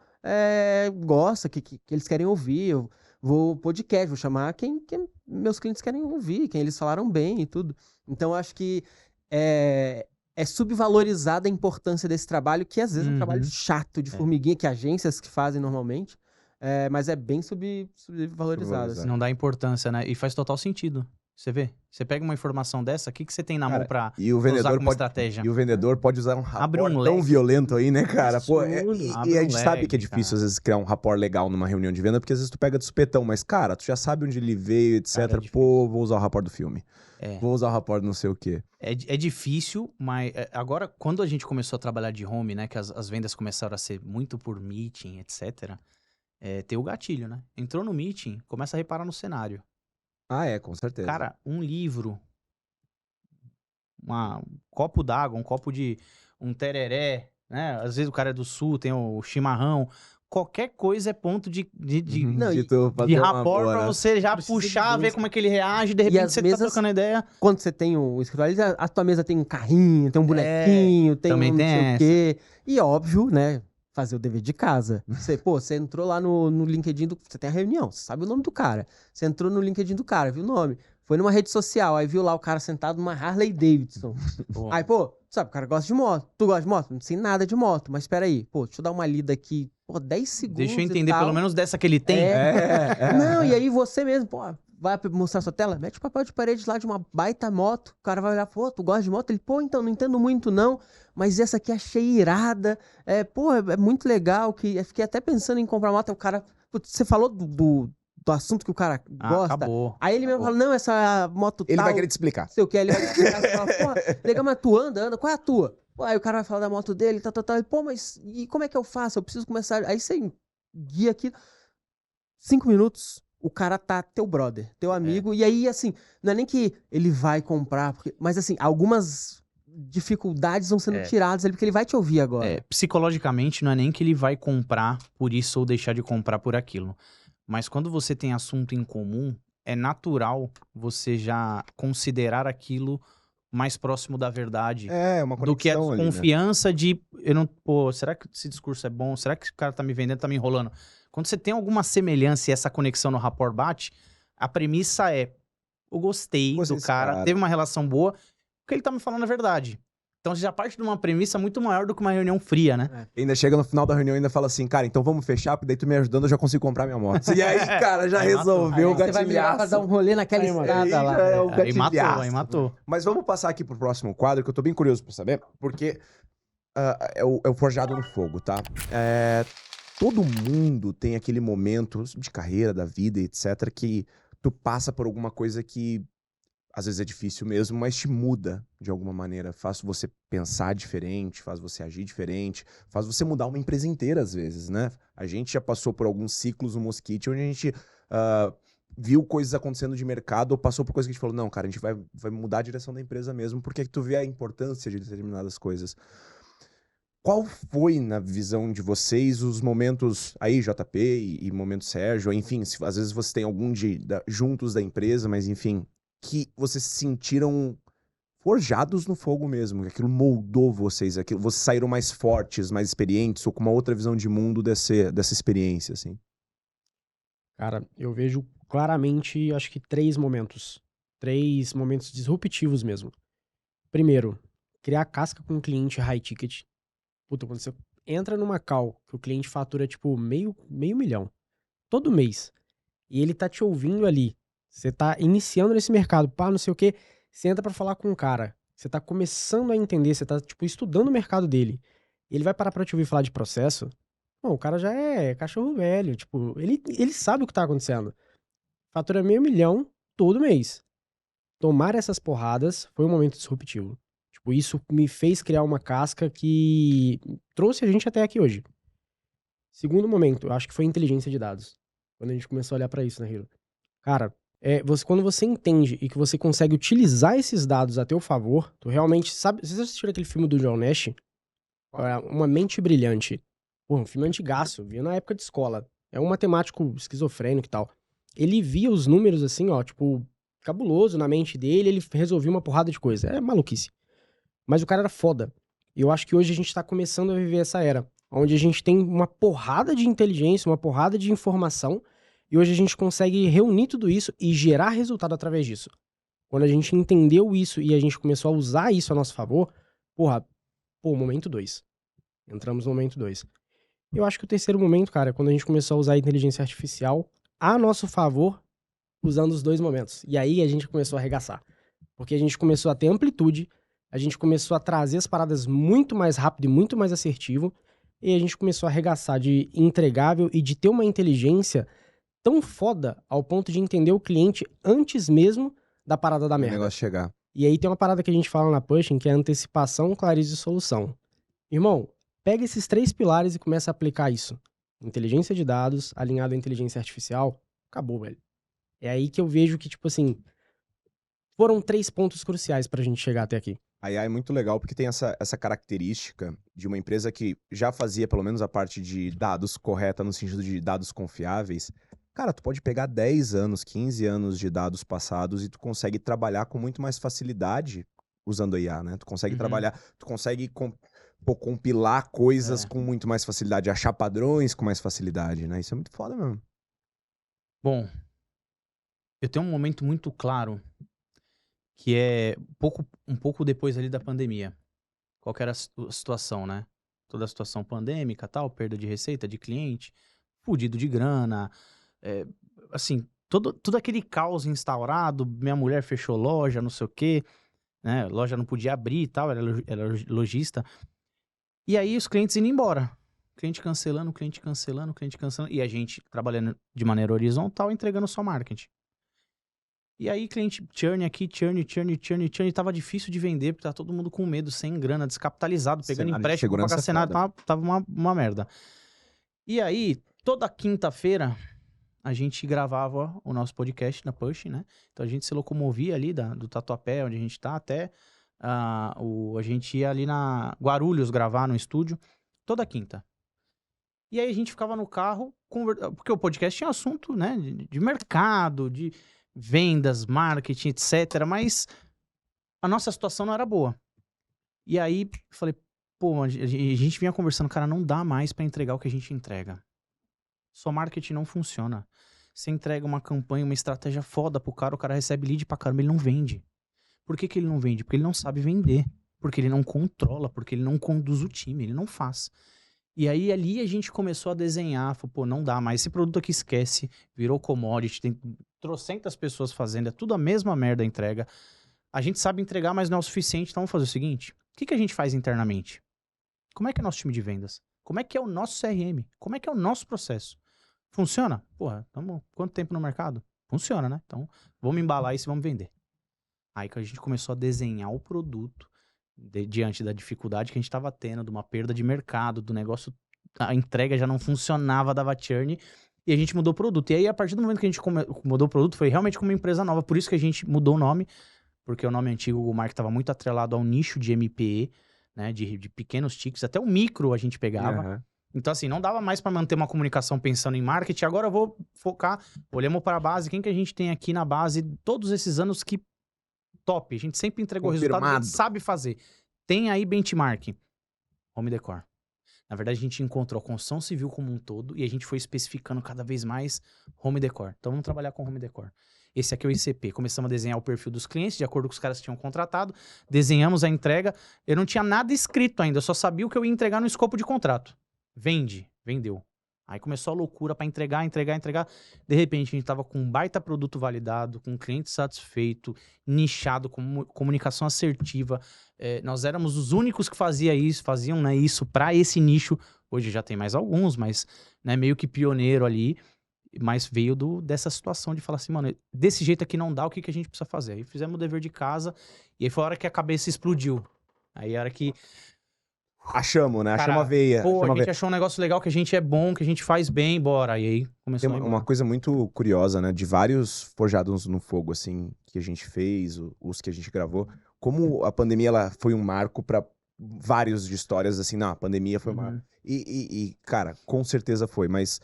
[SPEAKER 4] gosta, que eles querem ouvir. Eu vou podcast, vou chamar quem meus clientes querem ouvir, quem eles falaram bem e tudo. Então, eu acho que é subvalorizada a importância desse trabalho, que às vezes é um trabalho chato, de formiguinha, que agências que fazem normalmente, mas é bem subvalorizado. Assim.
[SPEAKER 3] Não dá importância, né? E faz total sentido. Você vê? Você pega uma informação dessa, o que você tem na mão pra usar como estratégia?
[SPEAKER 1] E o vendedor pode usar um rapport
[SPEAKER 3] um
[SPEAKER 1] tão violento aí, né, cara? Pô,
[SPEAKER 3] Abre
[SPEAKER 1] e a gente sabe que é
[SPEAKER 3] leque,
[SPEAKER 1] difícil,
[SPEAKER 3] cara.
[SPEAKER 1] às vezes, criar um rapport legal numa reunião de venda, porque às vezes tu pega de supetão, mas, cara, tu já sabe onde ele veio, etc.
[SPEAKER 3] Cara, é
[SPEAKER 1] Pô, vou usar o rapport do filme.
[SPEAKER 3] É.
[SPEAKER 1] Vou usar o rapport do não sei o quê.
[SPEAKER 3] É difícil, mas agora, quando a gente começou a trabalhar de home, né, que as vendas começaram a ser muito por meeting, etc., tem o gatilho, né? Entrou no meeting, começa a reparar no cenário.
[SPEAKER 1] Ah, com certeza.
[SPEAKER 3] Cara, um livro, um copo d'água, um copo de um tereré, né? Às vezes o cara é do sul, tem o chimarrão. Qualquer coisa é ponto de rapport pra você já puxar, ver como é que ele reage, de repente você tá trocando ideia.
[SPEAKER 4] Quando você tem o escritório, a tua mesa tem um carrinho, tem um bonequinho, tem
[SPEAKER 3] também
[SPEAKER 4] um
[SPEAKER 3] tem
[SPEAKER 4] não sei o quê. E óbvio, né? Fazer o dever de casa. Você entrou lá no LinkedIn você tem a reunião, você sabe o nome do cara. Você entrou no LinkedIn do cara, viu o nome. Foi numa rede social, aí viu lá o cara sentado numa Harley Davidson. Aí, sabe, o cara gosta de moto. Tu gosta de moto? Não sei nada de moto, mas espera aí. Deixa eu dar uma lida aqui. 10 segundos.
[SPEAKER 3] Deixa eu entender pelo menos dessa que ele tem.
[SPEAKER 4] Não, e aí você mesmo, vai mostrar sua tela, mete o papel de parede lá de uma baita moto, o cara vai olhar, tu gosta de moto? Ele, então, não entendo muito não, mas essa aqui achei irada, é muito legal, fiquei até pensando em comprar moto, o cara, você falou do assunto que o cara gosta,
[SPEAKER 3] acabou.
[SPEAKER 4] Aí ele mesmo fala, não, essa moto
[SPEAKER 1] ele vai querer te explicar.
[SPEAKER 4] Sei o que, ele vai te explicar, você fala, legal, mas tu anda, qual é a tua? Aí o cara vai falar da moto dele, tal, mas e como é que eu faço? Eu preciso começar, aí você guia aqui. 5 minutos, o cara tá teu brother, teu amigo. E aí, assim, não é nem que ele vai comprar, mas assim, algumas dificuldades vão sendo tiradas ali, porque ele vai te ouvir agora.
[SPEAKER 3] Psicologicamente, não é nem que ele vai comprar por isso ou deixar de comprar por aquilo. Mas quando você tem assunto em comum, é natural você já considerar aquilo mais próximo da verdade.
[SPEAKER 1] É, uma
[SPEAKER 3] do que a
[SPEAKER 1] conexão ali, né?
[SPEAKER 3] desconfiança de... Eu não, pô, será que esse discurso é bom? Será que o cara tá me vendendo, tá me enrolando? Quando você tem alguma semelhança e essa conexão no rapport bate, a premissa é: eu gostei do cara, teve uma relação boa, porque ele tá me falando a verdade. Então você já parte de uma premissa muito maior do que uma reunião fria, né?
[SPEAKER 1] E ainda chega no final da reunião e ainda fala assim, cara, então vamos fechar, porque daí tu me ajudando, eu já consigo comprar minha moto. E aí, cara, já resolveu o
[SPEAKER 4] Você vai virar pra
[SPEAKER 1] gatilhaço.
[SPEAKER 4] dar um rolê naquela estrada lá.
[SPEAKER 3] Aí matou.
[SPEAKER 1] Mas vamos passar aqui pro próximo quadro, que eu tô bem curioso pra saber, porque é o Forjado no Fogo, tá? Todo mundo tem aquele momento de carreira, da vida, etc., que tu passa por alguma coisa que às vezes é difícil mesmo, mas te muda de alguma maneira. Faz você pensar diferente, faz você agir diferente, faz você mudar uma empresa inteira às vezes, né? A gente já passou por alguns ciclos no Mosquite onde a gente viu coisas acontecendo de mercado ou passou por coisas que a gente falou, não, cara, a gente vai mudar a direção da empresa mesmo, porque tu vê a importância de determinadas coisas. Qual foi, na visão de vocês, os momentos aí, JP e momento Sérgio, enfim, às vezes você tem algum juntos da empresa, mas enfim, que vocês se sentiram forjados no fogo mesmo, que aquilo moldou vocês, vocês saíram mais fortes, mais experientes, ou com uma outra visão de mundo dessa experiência, assim?
[SPEAKER 2] Cara, eu vejo claramente, acho que 3 momentos. 3 momentos disruptivos mesmo. Primeiro, criar casca com um cliente high ticket. Puta, quando você entra numa call que o cliente fatura, tipo, meio milhão. Todo mês. E ele tá te ouvindo ali. Você tá iniciando nesse mercado, pá, não sei o quê. Você entra pra falar com um cara. Você tá começando a entender, você tá, tipo, estudando o mercado dele. E ele vai parar pra te ouvir falar de processo. Bom, o cara já é cachorro velho. Tipo, ele sabe o que tá acontecendo. Fatura meio milhão todo mês. Tomar essas porradas foi um momento disruptivo. Tipo, isso me fez criar uma casca que trouxe a gente até aqui hoje. Segundo momento, eu acho que foi inteligência de dados. Quando a gente começou a olhar pra isso, né, Hiro? Cara, quando você entende e que você consegue utilizar esses dados a teu favor, tu realmente sabe... Vocês assistiram aquele filme do John Nash? Uma Mente Brilhante. Pô, um filme antigaço, via na época de escola. É um matemático esquizofrênico e tal. Ele via os números assim, ó, tipo, cabuloso na mente dele, ele resolvia uma porrada de coisa. É maluquice. Mas o cara era foda. E eu acho que hoje a gente tá começando a viver essa era, onde a gente tem uma porrada de inteligência, uma porrada de informação, e hoje a gente consegue reunir tudo isso e gerar resultado através disso. Quando a gente entendeu isso e a gente começou a usar isso a nosso favor, momento 2. Entramos no momento 2. Eu acho que o terceiro momento, cara, é quando a gente começou a usar a inteligência artificial a nosso favor, usando os 2 momentos. E aí a gente começou a arregaçar. Porque a gente começou a ter amplitude, a gente começou a trazer as paradas muito mais rápido e muito mais assertivo, e a gente começou a arregaçar de entregável e de ter uma inteligência tão foda ao ponto de entender o cliente antes mesmo da parada da merda.
[SPEAKER 1] O negócio chegar.
[SPEAKER 2] E aí tem uma parada que a gente fala na Pushing, que é antecipação, clareza e solução. Irmão, pega esses 3 pilares e começa a aplicar isso. Inteligência de dados, alinhado à inteligência artificial, acabou, velho. É aí que eu vejo que, tipo assim, foram 3 pontos cruciais pra gente chegar até aqui.
[SPEAKER 1] A AI é muito legal porque tem essa característica de uma empresa que já fazia pelo menos a parte de dados correta no sentido de dados confiáveis. Cara, tu pode pegar 10 anos, 15 anos de dados passados e tu consegue trabalhar com muito mais facilidade usando a IA, né? Tu consegue trabalhar, tu consegue compilar coisas com muito mais facilidade, achar padrões com mais facilidade, né? Isso é muito foda mesmo.
[SPEAKER 3] Bom, eu tenho um momento muito claro que é um pouco depois ali da pandemia. Qual que era a situação, né? Toda a situação pandêmica, tal, perda de receita de cliente, fudido de grana, assim, todo aquele caos instaurado, minha mulher fechou loja, não sei o quê, né? Loja não podia abrir e tal, era lojista. E aí os clientes indo embora. Cliente cancelando, e a gente trabalhando de maneira horizontal, entregando só marketing. E aí, cliente churn aqui, churn, tava difícil de vender, porque tá todo mundo com medo, sem grana, descapitalizado, pegando empréstimo pra pagar cenário, tava uma merda. E aí, toda quinta-feira, a gente gravava o nosso podcast na Push, né? Então a gente se locomovia ali do Tatuapé, onde a gente tá, até a gente ia ali na Guarulhos gravar no estúdio, toda quinta. E aí a gente ficava no carro, porque o podcast tinha assunto, né? De mercado, de vendas, marketing, etc. Mas a nossa situação não era boa. E aí eu falei, pô, a gente vinha conversando, cara, não dá mais pra entregar o que a gente entrega. Só marketing não funciona. Você entrega uma campanha, uma estratégia foda pro cara, o cara recebe lead pra caramba, ele não vende. Por que ele não vende? Porque ele não sabe vender. Porque ele não controla, porque ele não conduz o time, ele não faz. E aí ali a gente começou a desenhar, falou, pô, não dá mais, esse produto aqui esquece, virou commodity, tem trocentas pessoas fazendo, é tudo a mesma merda a entrega. A gente sabe entregar, mas não é o suficiente, então vamos fazer o seguinte, o que a gente faz internamente? Como é que é o nosso time de vendas? Como é que é o nosso CRM? Como é que é o nosso processo? Funciona? Porra, estamos quanto tempo no mercado? Funciona, né? Então, vamos embalar isso e vamos vender. Aí que a gente começou a desenhar o produto diante da dificuldade que a gente estava tendo, de uma perda de mercado, do negócio, a entrega já não funcionava, dava churn, e a gente mudou o produto. E aí, a partir do momento que a gente mudou o produto, foi realmente como uma empresa nova, por isso que a gente mudou o nome, porque o nome antigo, o Google Market, estava muito atrelado ao nicho de MPE, né, de pequenos tickets, até o micro a gente pegava.
[SPEAKER 1] Uhum.
[SPEAKER 3] Então, assim, não dava mais para manter uma comunicação pensando em marketing. Agora eu vou focar, olhamos para a base, quem que a gente tem aqui na base todos esses anos que top, a gente sempre entregou resultado, a gente sabe fazer. Tem aí benchmark. Home Decor. Na verdade, a gente encontrou a construção civil como um todo e a gente foi especificando cada vez mais Home Decor. Então, vamos trabalhar com Home Decor. Esse aqui é o ICP. Começamos a desenhar o perfil dos clientes, de acordo com os caras que tinham contratado. Desenhamos a entrega. Eu não tinha nada escrito ainda, eu só sabia o que eu ia entregar no escopo de contrato. Vende. Vendeu. Aí começou a loucura para entregar. De repente, a gente tava com um baita produto validado, com um cliente satisfeito, nichado, com comunicação assertiva. Nós éramos os únicos que faziam né, isso para esse nicho. Hoje já tem mais alguns, mas né, meio que pioneiro ali. Mas veio dessa situação de falar assim, mano, desse jeito aqui não dá, o que a gente precisa fazer? Aí fizemos o dever de casa e aí foi a hora que a cabeça explodiu. Aí a hora que...
[SPEAKER 1] Achamos, né? Achamos
[SPEAKER 3] Cara,
[SPEAKER 1] a veia.
[SPEAKER 3] Pô,
[SPEAKER 1] achamos
[SPEAKER 3] a gente achou um negócio legal, que a gente é bom, que a gente faz bem, bora. E aí começou
[SPEAKER 1] Tem
[SPEAKER 3] a ir
[SPEAKER 1] uma coisa muito curiosa, né? De vários Forjados no Fogo, assim, que a gente fez, os que a gente gravou. Como a pandemia, ela foi um marco pra vários de histórias, assim, não, a pandemia foi uma... E, cara, com certeza foi, mas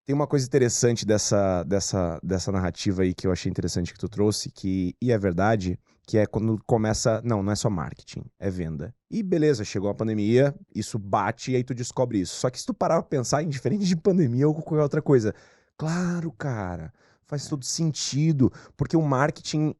[SPEAKER 1] tem uma coisa interessante dessa narrativa aí que eu achei interessante que tu trouxe, e é verdade, que é quando começa... Não é só marketing, é venda. E beleza, chegou a pandemia, isso bate e aí tu descobre isso. Só que se tu parar pra pensar, indiferente de pandemia ou qualquer outra coisa, claro, cara, faz todo sentido, porque o marketing...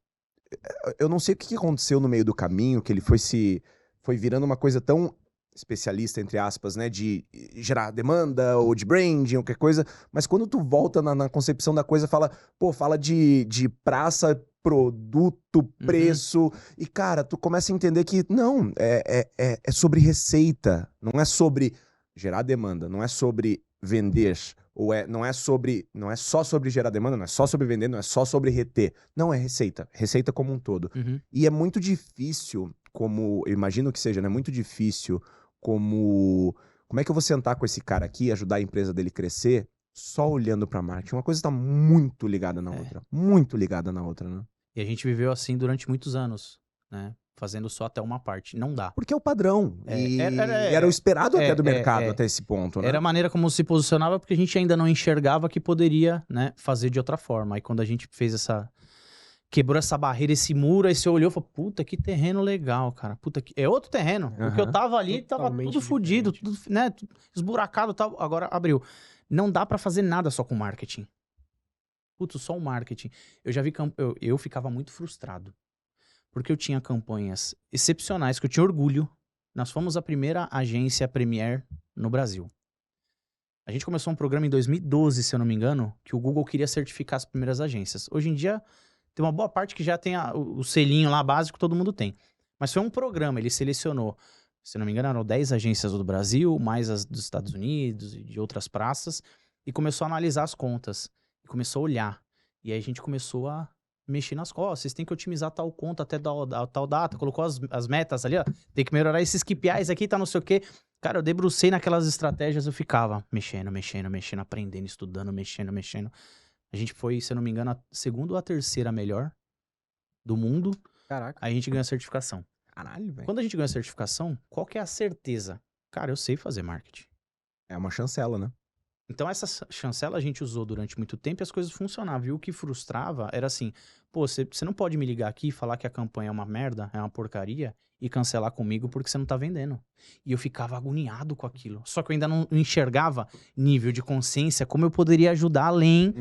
[SPEAKER 1] Eu não sei o que aconteceu no meio do caminho, que ele foi virando uma coisa tão especialista, entre aspas, né, de gerar demanda ou de branding ou qualquer coisa, mas quando tu volta na concepção da coisa, fala de praça, produto, preço, e cara, tu começa a entender que não, é sobre receita, não é sobre gerar demanda, não é sobre vender, não é só sobre gerar demanda, não é só sobre vender, não é só sobre reter, não, é receita como um todo. E é muito difícil, eu imagino que seja, né, muito difícil como é que eu vou sentar com esse cara aqui, ajudar a empresa dele crescer, só olhando pra marketing. Uma coisa tá muito ligada na outra, né?
[SPEAKER 3] E a gente viveu assim durante muitos anos, né? Fazendo só até uma parte. Não dá.
[SPEAKER 1] Porque é o padrão. Era o esperado até do mercado até esse ponto, né?
[SPEAKER 3] Era a maneira como se posicionava, porque a gente ainda não enxergava que poderia, né, fazer de outra forma. Aí quando a gente fez quebrou essa barreira, esse muro, aí você olhou e falou, puta, que terreno legal, cara. Puta, é outro terreno. O que eu tava ali, tava tudo fodido, tudo, né, esburacado e tal. Agora abriu. Não dá pra fazer nada só com marketing. Putz, só o marketing. Eu já vi eu ficava muito frustrado. Porque eu tinha campanhas excepcionais, que eu tinha orgulho. Nós fomos a primeira agência Premier no Brasil. A gente começou um programa em 2012, se eu não me engano, que o Google queria certificar as primeiras agências. Hoje em dia, tem uma boa parte que já tem o selinho lá básico, todo mundo tem. Mas foi um programa, ele selecionou, se não me engano, eram 10 agências do Brasil, mais as dos Estados Unidos e de outras praças, e começou a analisar as contas. E começou a olhar. E aí a gente começou a mexer nas costas. Vocês têm que otimizar tal conta até tal data. Colocou as metas ali, ó. Tem que melhorar esses KPIs aqui, tá não sei o quê. Cara, eu debrucei naquelas estratégias, eu ficava mexendo, aprendendo, estudando, mexendo. A gente foi, se eu não me engano, a segunda ou a terceira melhor do mundo.
[SPEAKER 4] Caraca.
[SPEAKER 3] Aí a gente ganhou a certificação.
[SPEAKER 1] Caralho, velho.
[SPEAKER 3] Quando a gente ganhou a certificação, qual que é a certeza? Cara, eu sei fazer marketing.
[SPEAKER 1] É uma chancela, né?
[SPEAKER 3] Então essa chancela a gente usou durante muito tempo e as coisas funcionavam. E o que frustrava era assim, pô, você não pode me ligar aqui e falar que a campanha é uma merda, é uma porcaria, e cancelar comigo porque você não tá vendendo. E eu ficava agoniado com aquilo. Só que eu ainda não enxergava nível de consciência, como eu poderia ajudar além,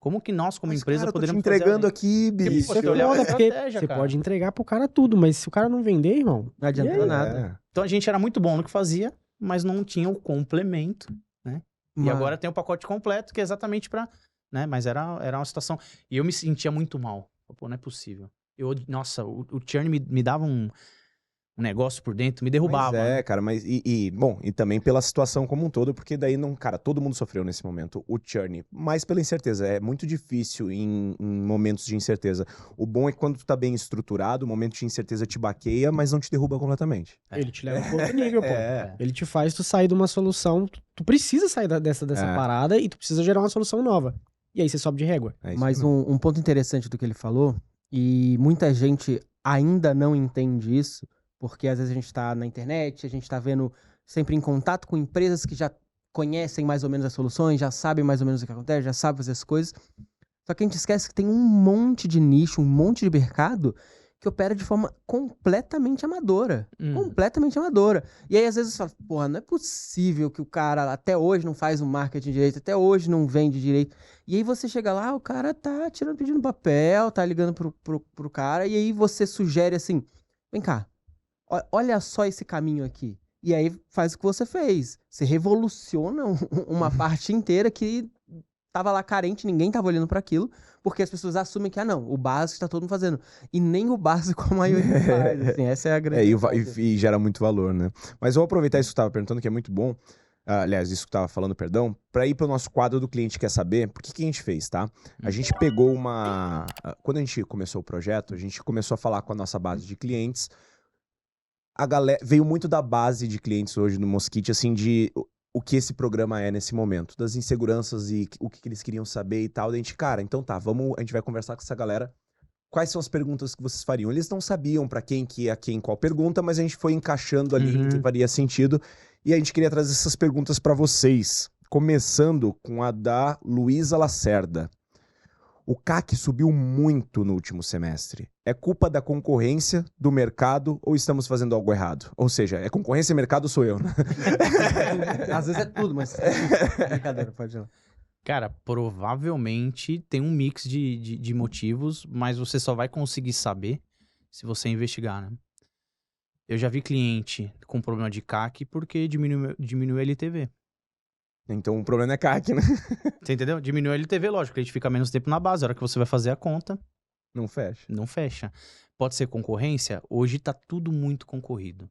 [SPEAKER 3] como que nós como empresa
[SPEAKER 1] cara,
[SPEAKER 3] poderíamos
[SPEAKER 1] eu tô te entregando
[SPEAKER 3] fazer além.
[SPEAKER 1] aqui, bicho.
[SPEAKER 3] Você olhava a
[SPEAKER 2] Porque
[SPEAKER 3] estratégia,
[SPEAKER 2] você
[SPEAKER 3] cara.
[SPEAKER 2] pode entregar pro cara tudo, mas se o cara não vender, irmão...
[SPEAKER 4] Não adianta nada.
[SPEAKER 1] É.
[SPEAKER 3] Então a gente era muito bom no que fazia, mas não tinha o complemento, né? E
[SPEAKER 4] Mas-
[SPEAKER 3] agora tem o pacote completo, que é exatamente pra... Né? Mas era uma situação... E eu me sentia muito mal. Pô, não é possível. Nossa, o churn me dava um negócio por dentro, me derrubava.
[SPEAKER 1] Mas
[SPEAKER 3] né?
[SPEAKER 1] cara, mas bom, e também pela situação como um todo, porque daí não, cara, todo mundo sofreu nesse momento, o churn, mas pela incerteza, é muito difícil em momentos de incerteza. O bom é que quando tu tá bem estruturado, o momento de incerteza te baqueia, mas não te derruba completamente.
[SPEAKER 2] Ele te leva pro outro nível, pô.
[SPEAKER 1] É.
[SPEAKER 2] Ele te faz tu sair de uma solução... Tu precisa sair dessa
[SPEAKER 1] É.
[SPEAKER 2] parada e tu precisa gerar uma solução nova. E aí você sobe de régua.
[SPEAKER 1] É isso
[SPEAKER 4] Mas
[SPEAKER 1] mesmo.
[SPEAKER 4] um ponto interessante do que ele falou, e muita gente ainda não entende isso, porque às vezes a gente tá na internet, a gente tá vendo sempre em contato com empresas que já conhecem mais ou menos as soluções, já sabem mais ou menos o que acontece, já sabem fazer as coisas. Só que a gente esquece que tem um monte de nicho, um monte de mercado que opera de forma completamente amadora. Completamente amadora. E aí, às vezes, você fala, porra, não é possível que o cara até hoje não faz o marketing direito, até hoje não vende direito. E aí você chega lá, o cara tá pedindo papel, tá ligando pro cara, e aí você sugere assim, vem cá, olha só esse caminho aqui. E aí faz o que você fez. Você revoluciona uma parte inteira que tava lá carente, ninguém tava olhando pra aquilo, porque as pessoas assumem que, não, o básico tá todo mundo fazendo. E nem o básico a maioria faz, assim, essa é a grande
[SPEAKER 1] E gera muito valor, né? Mas eu vou aproveitar isso que tu tava perguntando, que é muito bom, aliás, isso que tu tava falando, perdão, pra ir pro nosso quadro do cliente quer saber, por que a gente fez, tá? A gente pegou quando a gente começou o projeto, a gente começou a falar com a nossa base de clientes, a galera veio muito da base de clientes hoje no Mosquite, assim, de o que esse programa é nesse momento, das inseguranças e o que eles queriam saber e tal. Da gente, cara, então tá, a gente vai conversar com essa galera. Quais são as perguntas que vocês fariam? Eles não sabiam pra quem que ia quem qual pergunta, mas a gente foi encaixando ali em que faria sentido. E a gente queria trazer essas perguntas pra vocês. Começando com a da Luísa Lacerda. O CAC subiu muito no último semestre. É culpa da concorrência, do mercado, ou estamos fazendo algo errado? Ou seja, é concorrência, mercado, sou eu, né?
[SPEAKER 4] Às vezes é tudo, mas... Brincadeira, pode ir lá.
[SPEAKER 3] Cara, provavelmente tem um mix de motivos, mas você só vai conseguir saber se você investigar, né? Eu já vi cliente com problema de CAC porque diminuiu a LTV.
[SPEAKER 1] Então o problema é CAC, né?
[SPEAKER 3] Você entendeu? Diminuiu a LTV, lógico, a gente fica menos tempo na base. A hora que você vai fazer a conta,
[SPEAKER 1] Não fecha.
[SPEAKER 3] não fecha. Pode ser concorrência? Hoje tá tudo muito concorrido.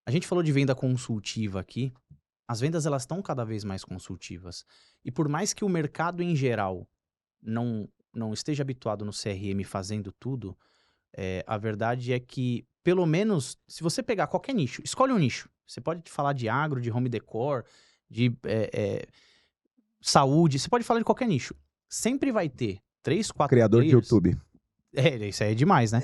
[SPEAKER 3] A gente falou de venda consultiva aqui. As vendas, elas estão cada vez mais consultivas. E por mais que o mercado em geral não esteja habituado no CRM fazendo tudo, a verdade é que, pelo menos, se você pegar qualquer nicho, escolhe um nicho. Você pode falar de agro, de home decor, de saúde, você pode falar de qualquer nicho. Sempre vai ter 3, 4
[SPEAKER 1] Criador de
[SPEAKER 3] players.
[SPEAKER 1] YouTube.
[SPEAKER 3] Isso aí é demais, né?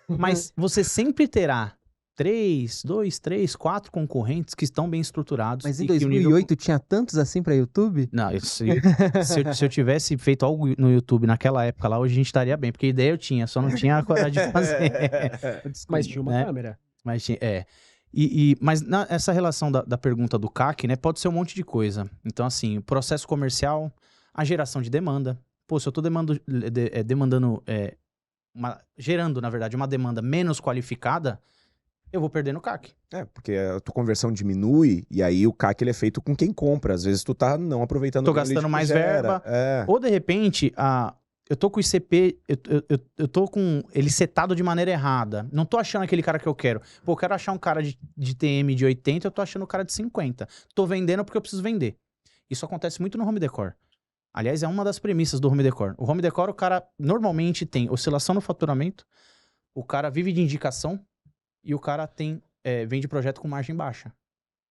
[SPEAKER 3] Mas você sempre terá 2, 3, 4 concorrentes que estão bem estruturados.
[SPEAKER 4] Mas em
[SPEAKER 3] e que o nível...
[SPEAKER 4] 2008 tinha tantos assim pra YouTube?
[SPEAKER 3] Não, se eu tivesse feito algo no YouTube naquela época lá, hoje a gente estaria bem, porque ideia eu tinha, só não tinha a coragem de fazer.
[SPEAKER 2] Mas tinha uma
[SPEAKER 3] né?
[SPEAKER 2] câmera.
[SPEAKER 3] Mas tinha, mas essa relação da pergunta do CAC, né, pode ser um monte de coisa. Então, assim, o processo comercial, a geração de demanda. Pô, se eu tô gerando, na verdade, uma demanda menos qualificada, eu vou perder no CAC.
[SPEAKER 1] Porque a tua conversão diminui e aí o CAC ele é feito com quem compra. Às vezes tu tá não aproveitando
[SPEAKER 3] Tô
[SPEAKER 1] o lead
[SPEAKER 3] gastando
[SPEAKER 1] que
[SPEAKER 3] mais
[SPEAKER 1] gera.
[SPEAKER 3] verba. Ou, de repente, eu tô com o ICP, eu tô com ele setado de maneira errada. Não tô achando aquele cara que eu quero. Pô, eu quero achar um cara de TM de 80, eu tô achando o cara de 50. Tô vendendo porque eu preciso vender. Isso acontece muito no home decor. Aliás, é uma das premissas do home decor. O home decor, o cara normalmente tem oscilação no faturamento, o cara vive de indicação e o cara vende projeto com margem baixa.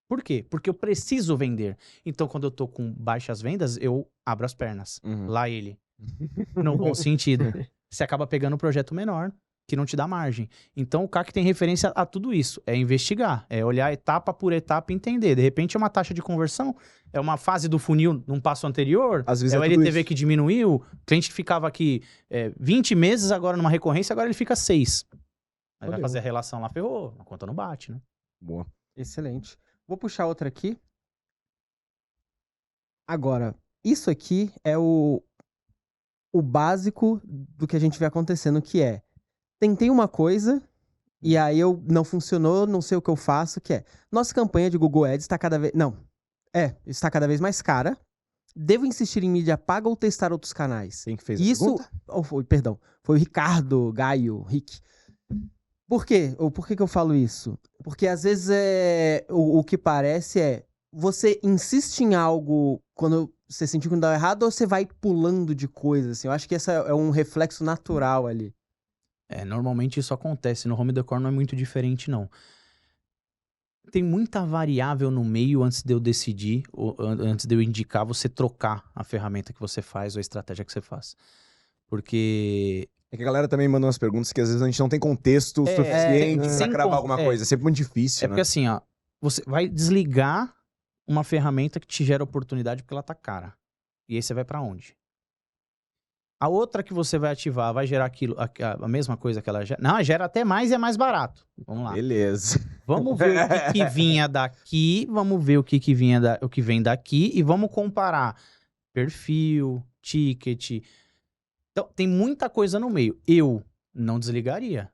[SPEAKER 3] Por quê? Porque eu preciso vender. Então, quando eu tô com baixas vendas, eu abro as pernas.
[SPEAKER 1] Uhum.
[SPEAKER 3] Lá ele. No bom sentido. Você acaba pegando um projeto menor, que não te dá margem. Então, o CAC tem referência a tudo isso. É investigar, é olhar etapa por etapa e entender. De repente, é uma taxa de conversão, é uma fase do funil num passo anterior,
[SPEAKER 1] Às vezes
[SPEAKER 3] é
[SPEAKER 1] é
[SPEAKER 3] o
[SPEAKER 1] tudo
[SPEAKER 3] LTV
[SPEAKER 1] isso.
[SPEAKER 3] que diminuiu, o cliente que ficava aqui 20 meses agora numa recorrência, agora ele fica 6. Aí vai
[SPEAKER 2] Fodeu.
[SPEAKER 3] fazer a relação lá, ferrou, a conta não bate, né?
[SPEAKER 1] Boa.
[SPEAKER 4] Excelente. Vou puxar outra aqui. Agora, isso aqui é o básico do que a gente vê acontecendo, que é, tentei uma coisa e aí não funcionou, não sei o que eu faço, que é, nossa campanha de Google Ads está cada vez... Não, está cada vez mais cara. Devo insistir em mídia paga ou testar outros canais?
[SPEAKER 1] Quem que fez
[SPEAKER 4] Isso,
[SPEAKER 1] a pergunta?
[SPEAKER 4] perdão, foi o Ricardo Gaio, Rick. Por quê? Por que que eu falo isso? Porque às vezes o que parece você insiste em algo quando você sentiu que não deu errado ou você vai pulando de coisas, assim. Eu acho que esse é um reflexo natural ali.
[SPEAKER 3] Normalmente isso acontece. No home decor não é muito diferente, não. Tem muita variável no meio antes de eu decidir, ou antes de eu indicar você trocar a ferramenta que você faz ou a estratégia que você faz. Porque
[SPEAKER 1] É que a galera também manda umas perguntas que às vezes a gente não tem contexto suficiente pra
[SPEAKER 3] sem
[SPEAKER 1] cravar alguma coisa. É sempre muito difícil,
[SPEAKER 3] porque assim, ó, você vai desligar uma ferramenta que te gera oportunidade porque ela tá cara. E aí você vai pra onde? A outra que você vai ativar vai gerar aquilo, a mesma coisa que ela gera? Não, gera até mais e é mais barato. Vamos lá.
[SPEAKER 1] Beleza.
[SPEAKER 3] Vamos ver o que vinha daqui, vamos ver o que vinha o que vem daqui e vamos comparar perfil, ticket. Então, tem muita coisa no meio. Eu não desligaria.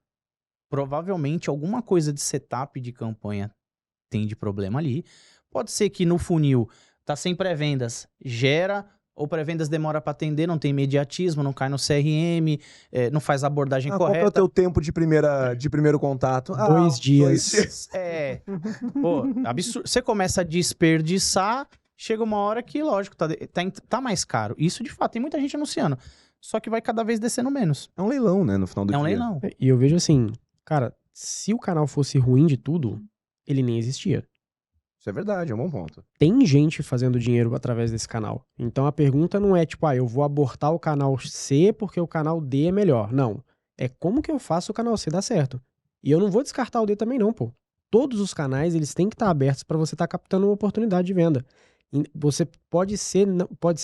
[SPEAKER 3] Provavelmente alguma coisa de setup de campanha tem de problema ali. Pode ser que no funil tá sem pré-vendas, gera, ou pré-vendas demora para atender, não tem imediatismo, não cai no CRM, não faz a abordagem
[SPEAKER 1] Qual que é
[SPEAKER 3] correta.
[SPEAKER 1] o teu tempo de primeiro contato?
[SPEAKER 2] 2 dias.
[SPEAKER 1] 2 dias.
[SPEAKER 3] Pô, absurdo. Você começa a desperdiçar, chega uma hora que, lógico, tá mais caro. Isso, de fato, tem muita gente anunciando. Só que vai cada vez descendo menos.
[SPEAKER 1] É um leilão, né, no final do
[SPEAKER 3] É um
[SPEAKER 1] dia.
[SPEAKER 3] leilão.
[SPEAKER 2] E eu vejo assim, cara, se o canal fosse ruim de tudo, ele nem existia.
[SPEAKER 1] Isso é verdade, é um bom ponto.
[SPEAKER 2] Tem gente fazendo dinheiro através desse canal. Então a pergunta não é tipo, eu vou abortar o canal C porque o canal D é melhor. Não. É como que eu faço o canal C dar certo. E eu não vou descartar o D também não, pô. Todos os canais, eles têm que estar abertos para você estar captando uma oportunidade de venda. Você pode ser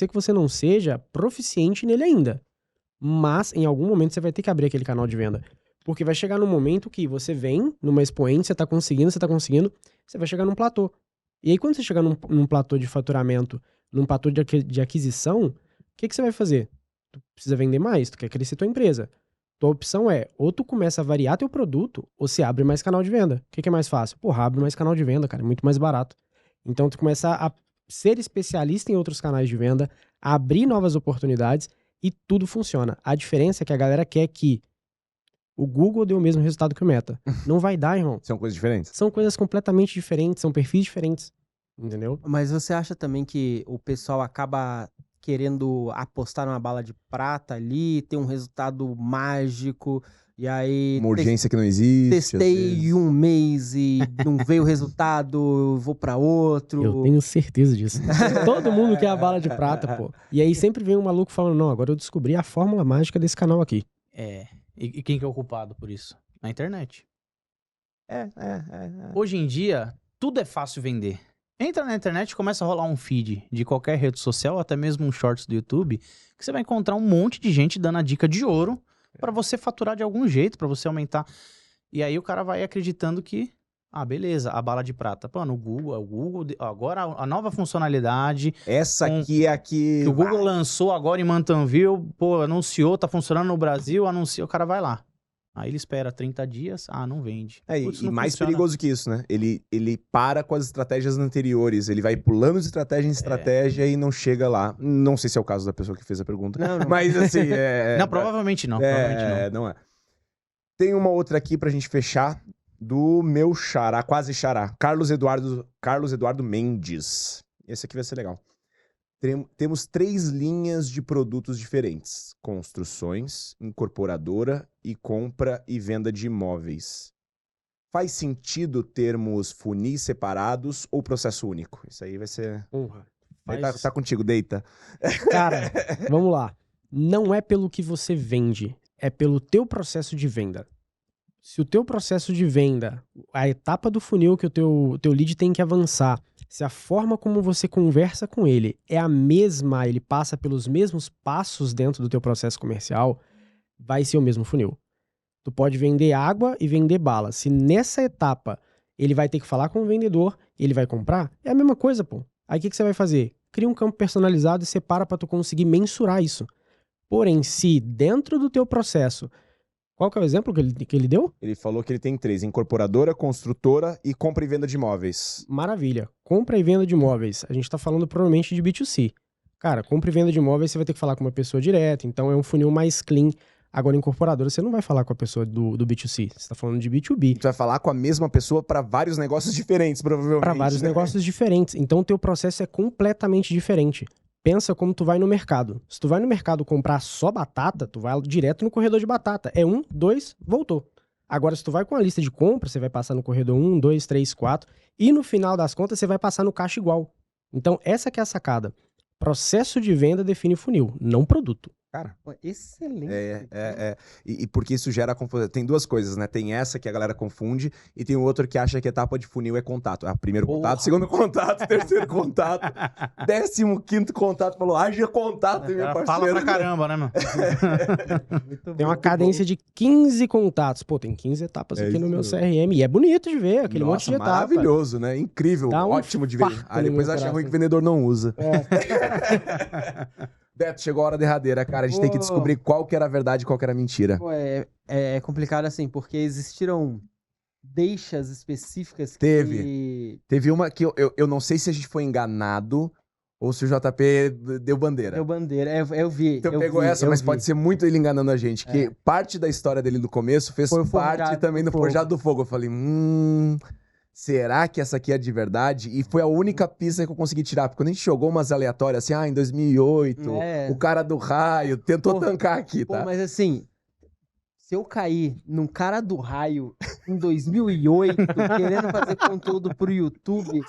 [SPEAKER 2] que você não seja proficiente nele ainda. Mas em algum momento você vai ter que abrir aquele canal de venda. Porque vai chegar num momento que você vem numa expoente, você tá conseguindo, você vai chegar num platô. E aí, quando você chegar num platô de faturamento, num platô de aquisição, o que você vai fazer? Tu precisa vender mais, tu quer crescer tua empresa. Tua opção é, ou tu começa a variar teu produto, ou você abre mais canal de venda. O que é mais fácil? Porra, abre mais canal de venda, cara, é muito mais barato. Então, tu começa a ser especialista em outros canais de venda, a abrir novas oportunidades e tudo funciona. A diferença é que a galera quer que o Google dê o mesmo resultado que o Meta. Não vai dar, irmão.
[SPEAKER 1] São coisas diferentes.
[SPEAKER 2] São coisas completamente diferentes, são perfis diferentes. Entendeu?
[SPEAKER 4] Mas você acha também que o pessoal acaba querendo apostar numa bala de prata ali, ter um resultado mágico, e aí...
[SPEAKER 1] Uma urgência que não existe. às
[SPEAKER 4] Testei
[SPEAKER 1] vezes.
[SPEAKER 4] um mês e não veio o resultado, vou pra outro.
[SPEAKER 2] Eu tenho certeza disso. Todo mundo quer a bala de prata, pô. E aí sempre vem um maluco falando, não, agora eu descobri a fórmula mágica desse canal aqui.
[SPEAKER 3] E quem que é o culpado por isso? Na internet.
[SPEAKER 1] É.
[SPEAKER 3] Hoje em dia, tudo é fácil vender. Entra na internet e começa a rolar um feed de qualquer rede social, ou até mesmo um shorts do YouTube, que você vai encontrar um monte de gente dando a dica de ouro pra você faturar de algum jeito, pra você aumentar. E aí o cara vai acreditando que, beleza, a bala de prata. Pô, no Google, é o Google, agora a nova funcionalidade
[SPEAKER 1] Essa aqui é a que...
[SPEAKER 3] que o Google lançou agora em Mantanville, pô, anunciou, tá funcionando no Brasil, anunciou, o cara vai lá. Aí ele espera 30 dias, não vende. Putz,
[SPEAKER 1] E
[SPEAKER 3] não
[SPEAKER 1] mais
[SPEAKER 3] funciona.
[SPEAKER 1] perigoso que isso, né? Ele para com as estratégias anteriores. Ele vai pulando de estratégia em estratégia e não chega lá. Não sei se é o caso da pessoa que fez a pergunta.
[SPEAKER 4] Não.
[SPEAKER 1] Mas assim,
[SPEAKER 3] Não, provavelmente não. Provavelmente não.
[SPEAKER 1] não é. Tem uma outra aqui pra gente fechar, do meu xará, quase xará. Carlos Eduardo Mendes. Esse aqui vai ser legal. Temos 3 linhas de produtos diferentes: construções, incorporadora e compra e venda de imóveis. Faz sentido termos funis separados ou processo único? Isso aí vai ser...
[SPEAKER 2] Porra.
[SPEAKER 1] Aí
[SPEAKER 2] Faz-
[SPEAKER 1] tá contigo, deita.
[SPEAKER 2] Cara, vamos lá. Não é pelo que você vende, é pelo teu processo de venda. Se o teu processo de venda, a etapa do funil que o teu lead tem que avançar, se a forma como você conversa com ele é a mesma, ele passa pelos mesmos passos dentro do teu processo comercial, vai ser o mesmo funil. Tu pode vender água e vender bala. Se nessa etapa ele vai ter que falar com o vendedor, ele vai comprar, é a mesma coisa, pô. Aí o que você vai fazer? Cria um campo personalizado e separa para tu conseguir mensurar isso. Porém, se dentro do teu processo, qual que é o exemplo que ele deu?
[SPEAKER 1] Ele falou que ele tem 3, incorporadora, construtora e compra e venda de imóveis.
[SPEAKER 2] Maravilha. Compra e venda de imóveis. A gente tá falando provavelmente de B2C. Cara, compra e venda de imóveis você vai ter que falar com uma pessoa direta, então é um funil mais clean. Agora, incorporadora, você não vai falar com a pessoa do B2C, você tá falando de B2B.
[SPEAKER 1] Tu vai falar com a mesma pessoa para vários negócios diferentes, provavelmente.
[SPEAKER 2] Para vários
[SPEAKER 1] né?
[SPEAKER 2] negócios diferentes. Então, o teu processo é completamente diferente. Pensa como tu vai no mercado. Se tu vai no mercado comprar só batata, tu vai direto no corredor de batata. É 1, 2, voltou. Agora, se tu vai com a lista de compra, você vai passar no corredor 1, 2, 3, 4. E no final das contas, você vai passar no caixa igual. Então, essa que é a sacada. Processo de venda define funil, não produto.
[SPEAKER 1] Cara,
[SPEAKER 4] Pô, excelente.
[SPEAKER 1] E porque isso gera confusão. Tem duas coisas, né? Tem essa que a galera confunde e tem o outro que acha que a etapa de funil é contato. Primeiro contato, segundo contato, terceiro contato, 15º contato. Falou, haja contato, meu
[SPEAKER 3] Fala
[SPEAKER 1] parceiro.
[SPEAKER 3] pra caramba, né, meu?
[SPEAKER 4] Muito
[SPEAKER 2] Tem
[SPEAKER 4] bom.
[SPEAKER 2] uma cadência de 15 contatos. Pô, tem 15 etapas aqui no meu
[SPEAKER 1] isso.
[SPEAKER 2] CRM. E é bonito de ver aquele monte
[SPEAKER 1] Nossa,
[SPEAKER 2] de etapa.
[SPEAKER 1] maravilhoso, né? Incrível,
[SPEAKER 2] Dá um
[SPEAKER 1] ótimo de ver.
[SPEAKER 2] farto
[SPEAKER 1] Aí
[SPEAKER 2] no
[SPEAKER 1] depois
[SPEAKER 2] meu
[SPEAKER 1] acha ruim
[SPEAKER 2] coração.
[SPEAKER 1] que o vendedor não usa.
[SPEAKER 2] É.
[SPEAKER 1] Beto, chegou a hora derradeira, cara. A gente tem que
[SPEAKER 4] Pô.
[SPEAKER 1] descobrir qual que era a verdade e qual que era a mentira.
[SPEAKER 4] Pô, é complicado assim, porque existiram deixas específicas que...
[SPEAKER 1] Teve uma que eu não sei se a gente foi enganado ou se o JP deu bandeira.
[SPEAKER 4] Deu bandeira. Eu vi.
[SPEAKER 1] Então
[SPEAKER 4] eu
[SPEAKER 1] pegou
[SPEAKER 4] vi,
[SPEAKER 1] essa,
[SPEAKER 4] eu
[SPEAKER 1] mas
[SPEAKER 4] vi.
[SPEAKER 1] pode ser muito ele enganando a gente. Que parte da história dele no começo fez
[SPEAKER 4] Foi o
[SPEAKER 1] parte
[SPEAKER 4] Forjado
[SPEAKER 1] também
[SPEAKER 4] do
[SPEAKER 1] do
[SPEAKER 4] Fogo.
[SPEAKER 1] Forjado do Fogo. Eu falei, será que essa aqui é de verdade? E foi a única pista que eu consegui tirar. Porque quando a gente jogou umas aleatórias assim, em 2008,
[SPEAKER 4] É.
[SPEAKER 1] o cara do raio tentou
[SPEAKER 4] Pô,
[SPEAKER 1] tancar aqui,
[SPEAKER 4] Pô,
[SPEAKER 1] tá?
[SPEAKER 4] mas assim, se eu cair num cara do raio em 2008, querendo fazer conteúdo pro YouTube,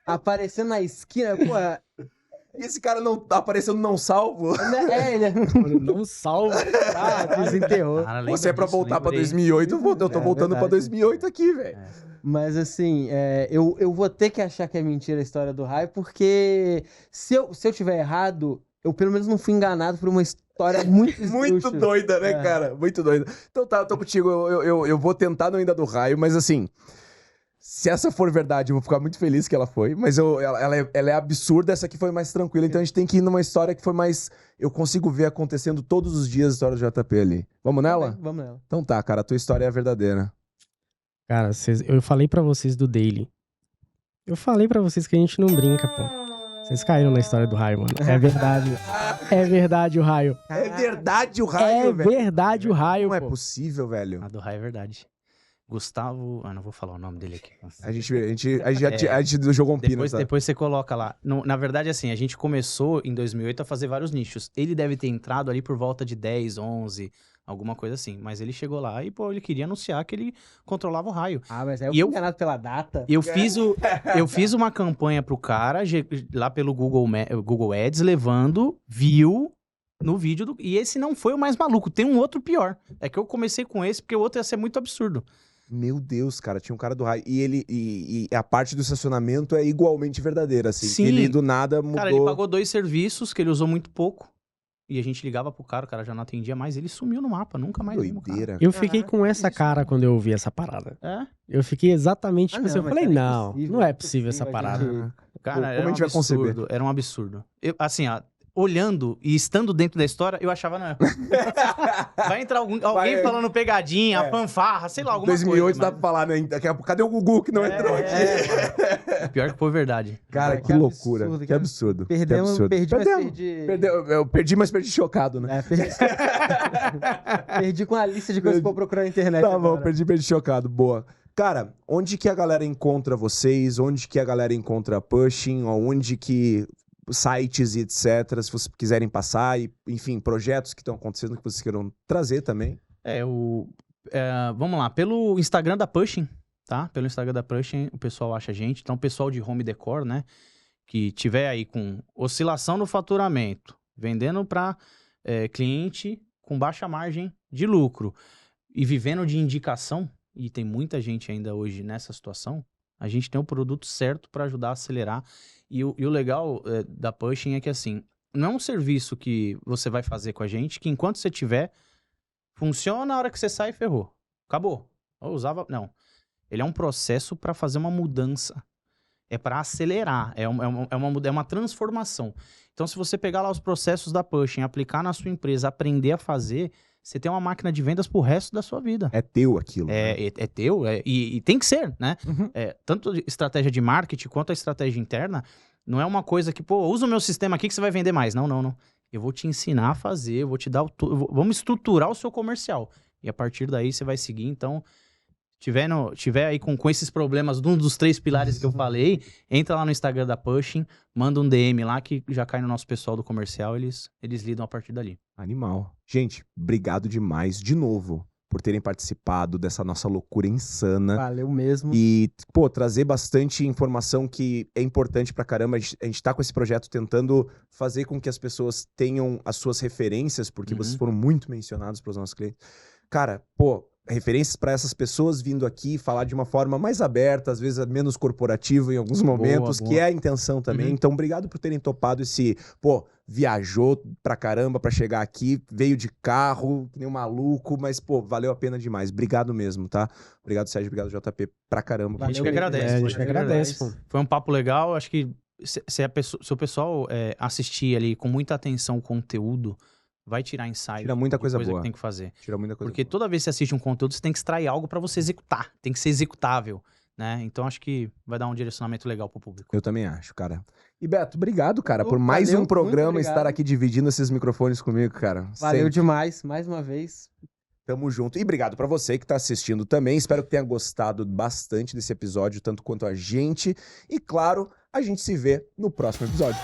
[SPEAKER 4] aparecendo na esquina, pô...
[SPEAKER 1] E esse cara não apareceu no não salvo?
[SPEAKER 4] Ele
[SPEAKER 2] Não salva.
[SPEAKER 4] desenterrou.
[SPEAKER 3] Cara, lembra
[SPEAKER 1] Você é pra
[SPEAKER 3] disso,
[SPEAKER 1] voltar pra
[SPEAKER 3] lembrei.
[SPEAKER 1] 2008, eu tô
[SPEAKER 4] É
[SPEAKER 1] voltando pra
[SPEAKER 4] verdade.
[SPEAKER 1] 2008 aqui, velho.
[SPEAKER 4] Mas assim, eu vou ter que achar que é mentira a história do raio, porque se eu tiver errado, eu pelo menos não fui enganado por uma história muito
[SPEAKER 1] Muito
[SPEAKER 4] esdrúxula.
[SPEAKER 1] doida, né,
[SPEAKER 4] É.
[SPEAKER 1] cara? Muito doida. Então tá, eu tô contigo. Eu vou tentar não ir do raio, mas assim. Se essa for verdade, eu vou ficar muito feliz que ela foi. Mas ela é absurda, essa aqui foi mais tranquila. Então a gente tem que ir numa história que foi mais. Eu consigo ver acontecendo todos os dias a história do JP ali. Vamos nela?
[SPEAKER 4] Vamos nela.
[SPEAKER 1] Então tá, cara, a tua história é a verdadeira.
[SPEAKER 2] Cara, eu falei pra vocês do Daily. Eu falei pra vocês que a gente não brinca, pô. Vocês caíram na história do raio, mano. É verdade. É verdade o raio.
[SPEAKER 1] É verdade o
[SPEAKER 2] É
[SPEAKER 1] raio, velho.
[SPEAKER 2] verdade o raio,
[SPEAKER 1] Não é
[SPEAKER 2] pô.
[SPEAKER 1] possível, velho.
[SPEAKER 3] A do raio é verdade. Gustavo. Não vou falar o nome dele aqui.
[SPEAKER 1] A gente jogou um pino, tá?
[SPEAKER 3] Depois você coloca lá. Na verdade, assim, a gente começou em 2008 a fazer vários nichos. Ele deve ter entrado ali por volta de 10, 11, alguma coisa assim. Mas ele chegou lá e, pô, ele queria anunciar que ele controlava o raio.
[SPEAKER 4] Mas aí eu
[SPEAKER 3] E
[SPEAKER 4] fui
[SPEAKER 3] eu-
[SPEAKER 4] enganado pela data.
[SPEAKER 3] Eu fiz uma campanha pro cara lá pelo Google Ads, levando view no vídeo. E esse não foi o mais maluco. Tem um outro pior. É que eu comecei com esse porque o outro ia ser muito absurdo.
[SPEAKER 1] Meu Deus, cara, tinha um cara do raio. E a parte do estacionamento é igualmente verdadeira, assim.
[SPEAKER 3] Sim.
[SPEAKER 1] Ele do nada mudou.
[SPEAKER 3] Cara, ele pagou 2 serviços que ele usou muito pouco. E a gente ligava pro cara, o cara já não atendia mais. Ele sumiu no mapa, nunca mais vimos o cara.
[SPEAKER 1] Doideira.
[SPEAKER 2] Eu fiquei com essa cara quando eu ouvi essa parada.
[SPEAKER 3] É?
[SPEAKER 2] Eu fiquei exatamente tipo
[SPEAKER 4] não,
[SPEAKER 2] assim, eu
[SPEAKER 4] mas
[SPEAKER 2] falei,
[SPEAKER 4] era
[SPEAKER 2] não,
[SPEAKER 4] impossível,
[SPEAKER 2] não é
[SPEAKER 4] é
[SPEAKER 2] possível essa
[SPEAKER 4] impossível, a
[SPEAKER 2] parada.
[SPEAKER 4] gente-
[SPEAKER 3] Cara,
[SPEAKER 1] Como
[SPEAKER 3] era
[SPEAKER 1] a
[SPEAKER 3] um
[SPEAKER 1] gente vai conceber?
[SPEAKER 3] absurdo. Era um absurdo. Assim, ó, olhando e estando dentro da história, eu achava, não. Vai entrar alguém
[SPEAKER 1] Vai-
[SPEAKER 3] falando pegadinha, fanfarra, sei lá, alguma
[SPEAKER 1] 2008
[SPEAKER 3] coisa.
[SPEAKER 1] dá pra falar, né? Daqui a pouco, cadê o Gugu que não entrou aqui?
[SPEAKER 3] Pior que foi verdade.
[SPEAKER 1] Cara,
[SPEAKER 4] Que
[SPEAKER 1] que loucura.
[SPEAKER 4] absurdo,
[SPEAKER 1] Que absurdo. que
[SPEAKER 4] Perdemos,
[SPEAKER 1] absurdo.
[SPEAKER 4] perdi, mas
[SPEAKER 1] Perdemos.
[SPEAKER 4] perdi.
[SPEAKER 1] Eu perdi, mas perdi chocado, né?
[SPEAKER 4] Perdi com a lista de coisas que eu vou procurar na internet.
[SPEAKER 1] Tá bom,
[SPEAKER 4] agora.
[SPEAKER 1] perdi chocado. Boa. Cara, onde que a galera encontra vocês? Onde que a galera encontra a Pushing? Onde que sites e etc, se vocês quiserem passar e, enfim, projetos que estão acontecendo que vocês queiram trazer também.
[SPEAKER 3] Vamos lá, pelo Instagram da Pushing, tá? Pelo Instagram da Pushing, o pessoal acha a gente. Então, o pessoal de home decor, né? Que tiver aí com oscilação no faturamento, vendendo para cliente com baixa margem de lucro e vivendo de indicação, e tem muita gente ainda hoje nessa situação, a gente tem o produto certo para ajudar a acelerar. E o legal da Pushing é que, assim, não é um serviço que você vai fazer com a gente, que enquanto você tiver, funciona, na hora que você sai, ferrou. Acabou. Eu usava... Não. Ele é um processo para fazer uma mudança. É para acelerar. É uma transformação. Então, se você pegar lá os processos da Pushing, aplicar na sua empresa, aprender a fazer, você tem uma máquina de vendas pro resto da sua vida.
[SPEAKER 1] É teu aquilo.
[SPEAKER 3] É teu. E tem que ser, né?
[SPEAKER 1] Uhum.
[SPEAKER 3] Tanto a estratégia de marketing quanto a estratégia interna, não é uma coisa que, pô, usa o meu sistema aqui que você vai vender mais. Não. Eu vou te ensinar a fazer, eu vou te dar vamos estruturar o seu comercial. E a partir daí você vai seguir. Então, tiver aí com esses problemas de um dos 3 pilares que eu falei, entra lá no Instagram da Pushing, manda um DM lá que já cai no nosso pessoal do comercial, eles lidam a partir dali.
[SPEAKER 1] Animal. Gente, obrigado demais de novo por terem participado dessa nossa loucura insana.
[SPEAKER 4] Valeu mesmo.
[SPEAKER 1] E, pô, trazer bastante informação que é importante pra caramba. A gente tá com esse projeto tentando fazer com que as pessoas tenham as suas referências, porque vocês foram muito mencionados pros nossos clientes. Cara, pô, referências para essas pessoas vindo aqui falar de uma forma mais aberta, às vezes menos corporativa em alguns momentos,
[SPEAKER 3] Boa.
[SPEAKER 1] que é a intenção também. Então, obrigado por terem topado esse... Pô, viajou pra caramba pra chegar aqui, veio de carro, que nem um maluco, mas, pô, valeu a pena demais. Obrigado mesmo, tá? Obrigado, Sérgio, obrigado, JP, pra caramba.
[SPEAKER 3] A gente que agradece.
[SPEAKER 2] A gente que agradece, pô.
[SPEAKER 3] Foi um papo legal, acho que se o pessoal assistir ali com muita atenção o conteúdo, vai tirar insight.
[SPEAKER 1] Tira muita
[SPEAKER 3] de
[SPEAKER 1] coisa boa.
[SPEAKER 3] que tem que fazer.
[SPEAKER 1] Tira muita coisa
[SPEAKER 3] Porque
[SPEAKER 1] boa.
[SPEAKER 3] toda vez que você assiste um conteúdo, você tem que extrair algo pra você executar. Tem que ser executável, né? Então acho que vai dar um direcionamento legal pro público.
[SPEAKER 1] Eu também acho, cara. E Beto, obrigado, cara, por
[SPEAKER 4] Valeu,
[SPEAKER 1] mais um
[SPEAKER 4] muito
[SPEAKER 1] programa
[SPEAKER 4] obrigado.
[SPEAKER 1] estar aqui dividindo esses microfones comigo, cara.
[SPEAKER 4] Valeu
[SPEAKER 1] Sempre.
[SPEAKER 4] demais, mais uma vez.
[SPEAKER 1] Tamo junto. E obrigado pra você que tá assistindo também. Espero que tenha gostado bastante desse episódio, tanto quanto a gente. E claro, a gente se vê no próximo episódio.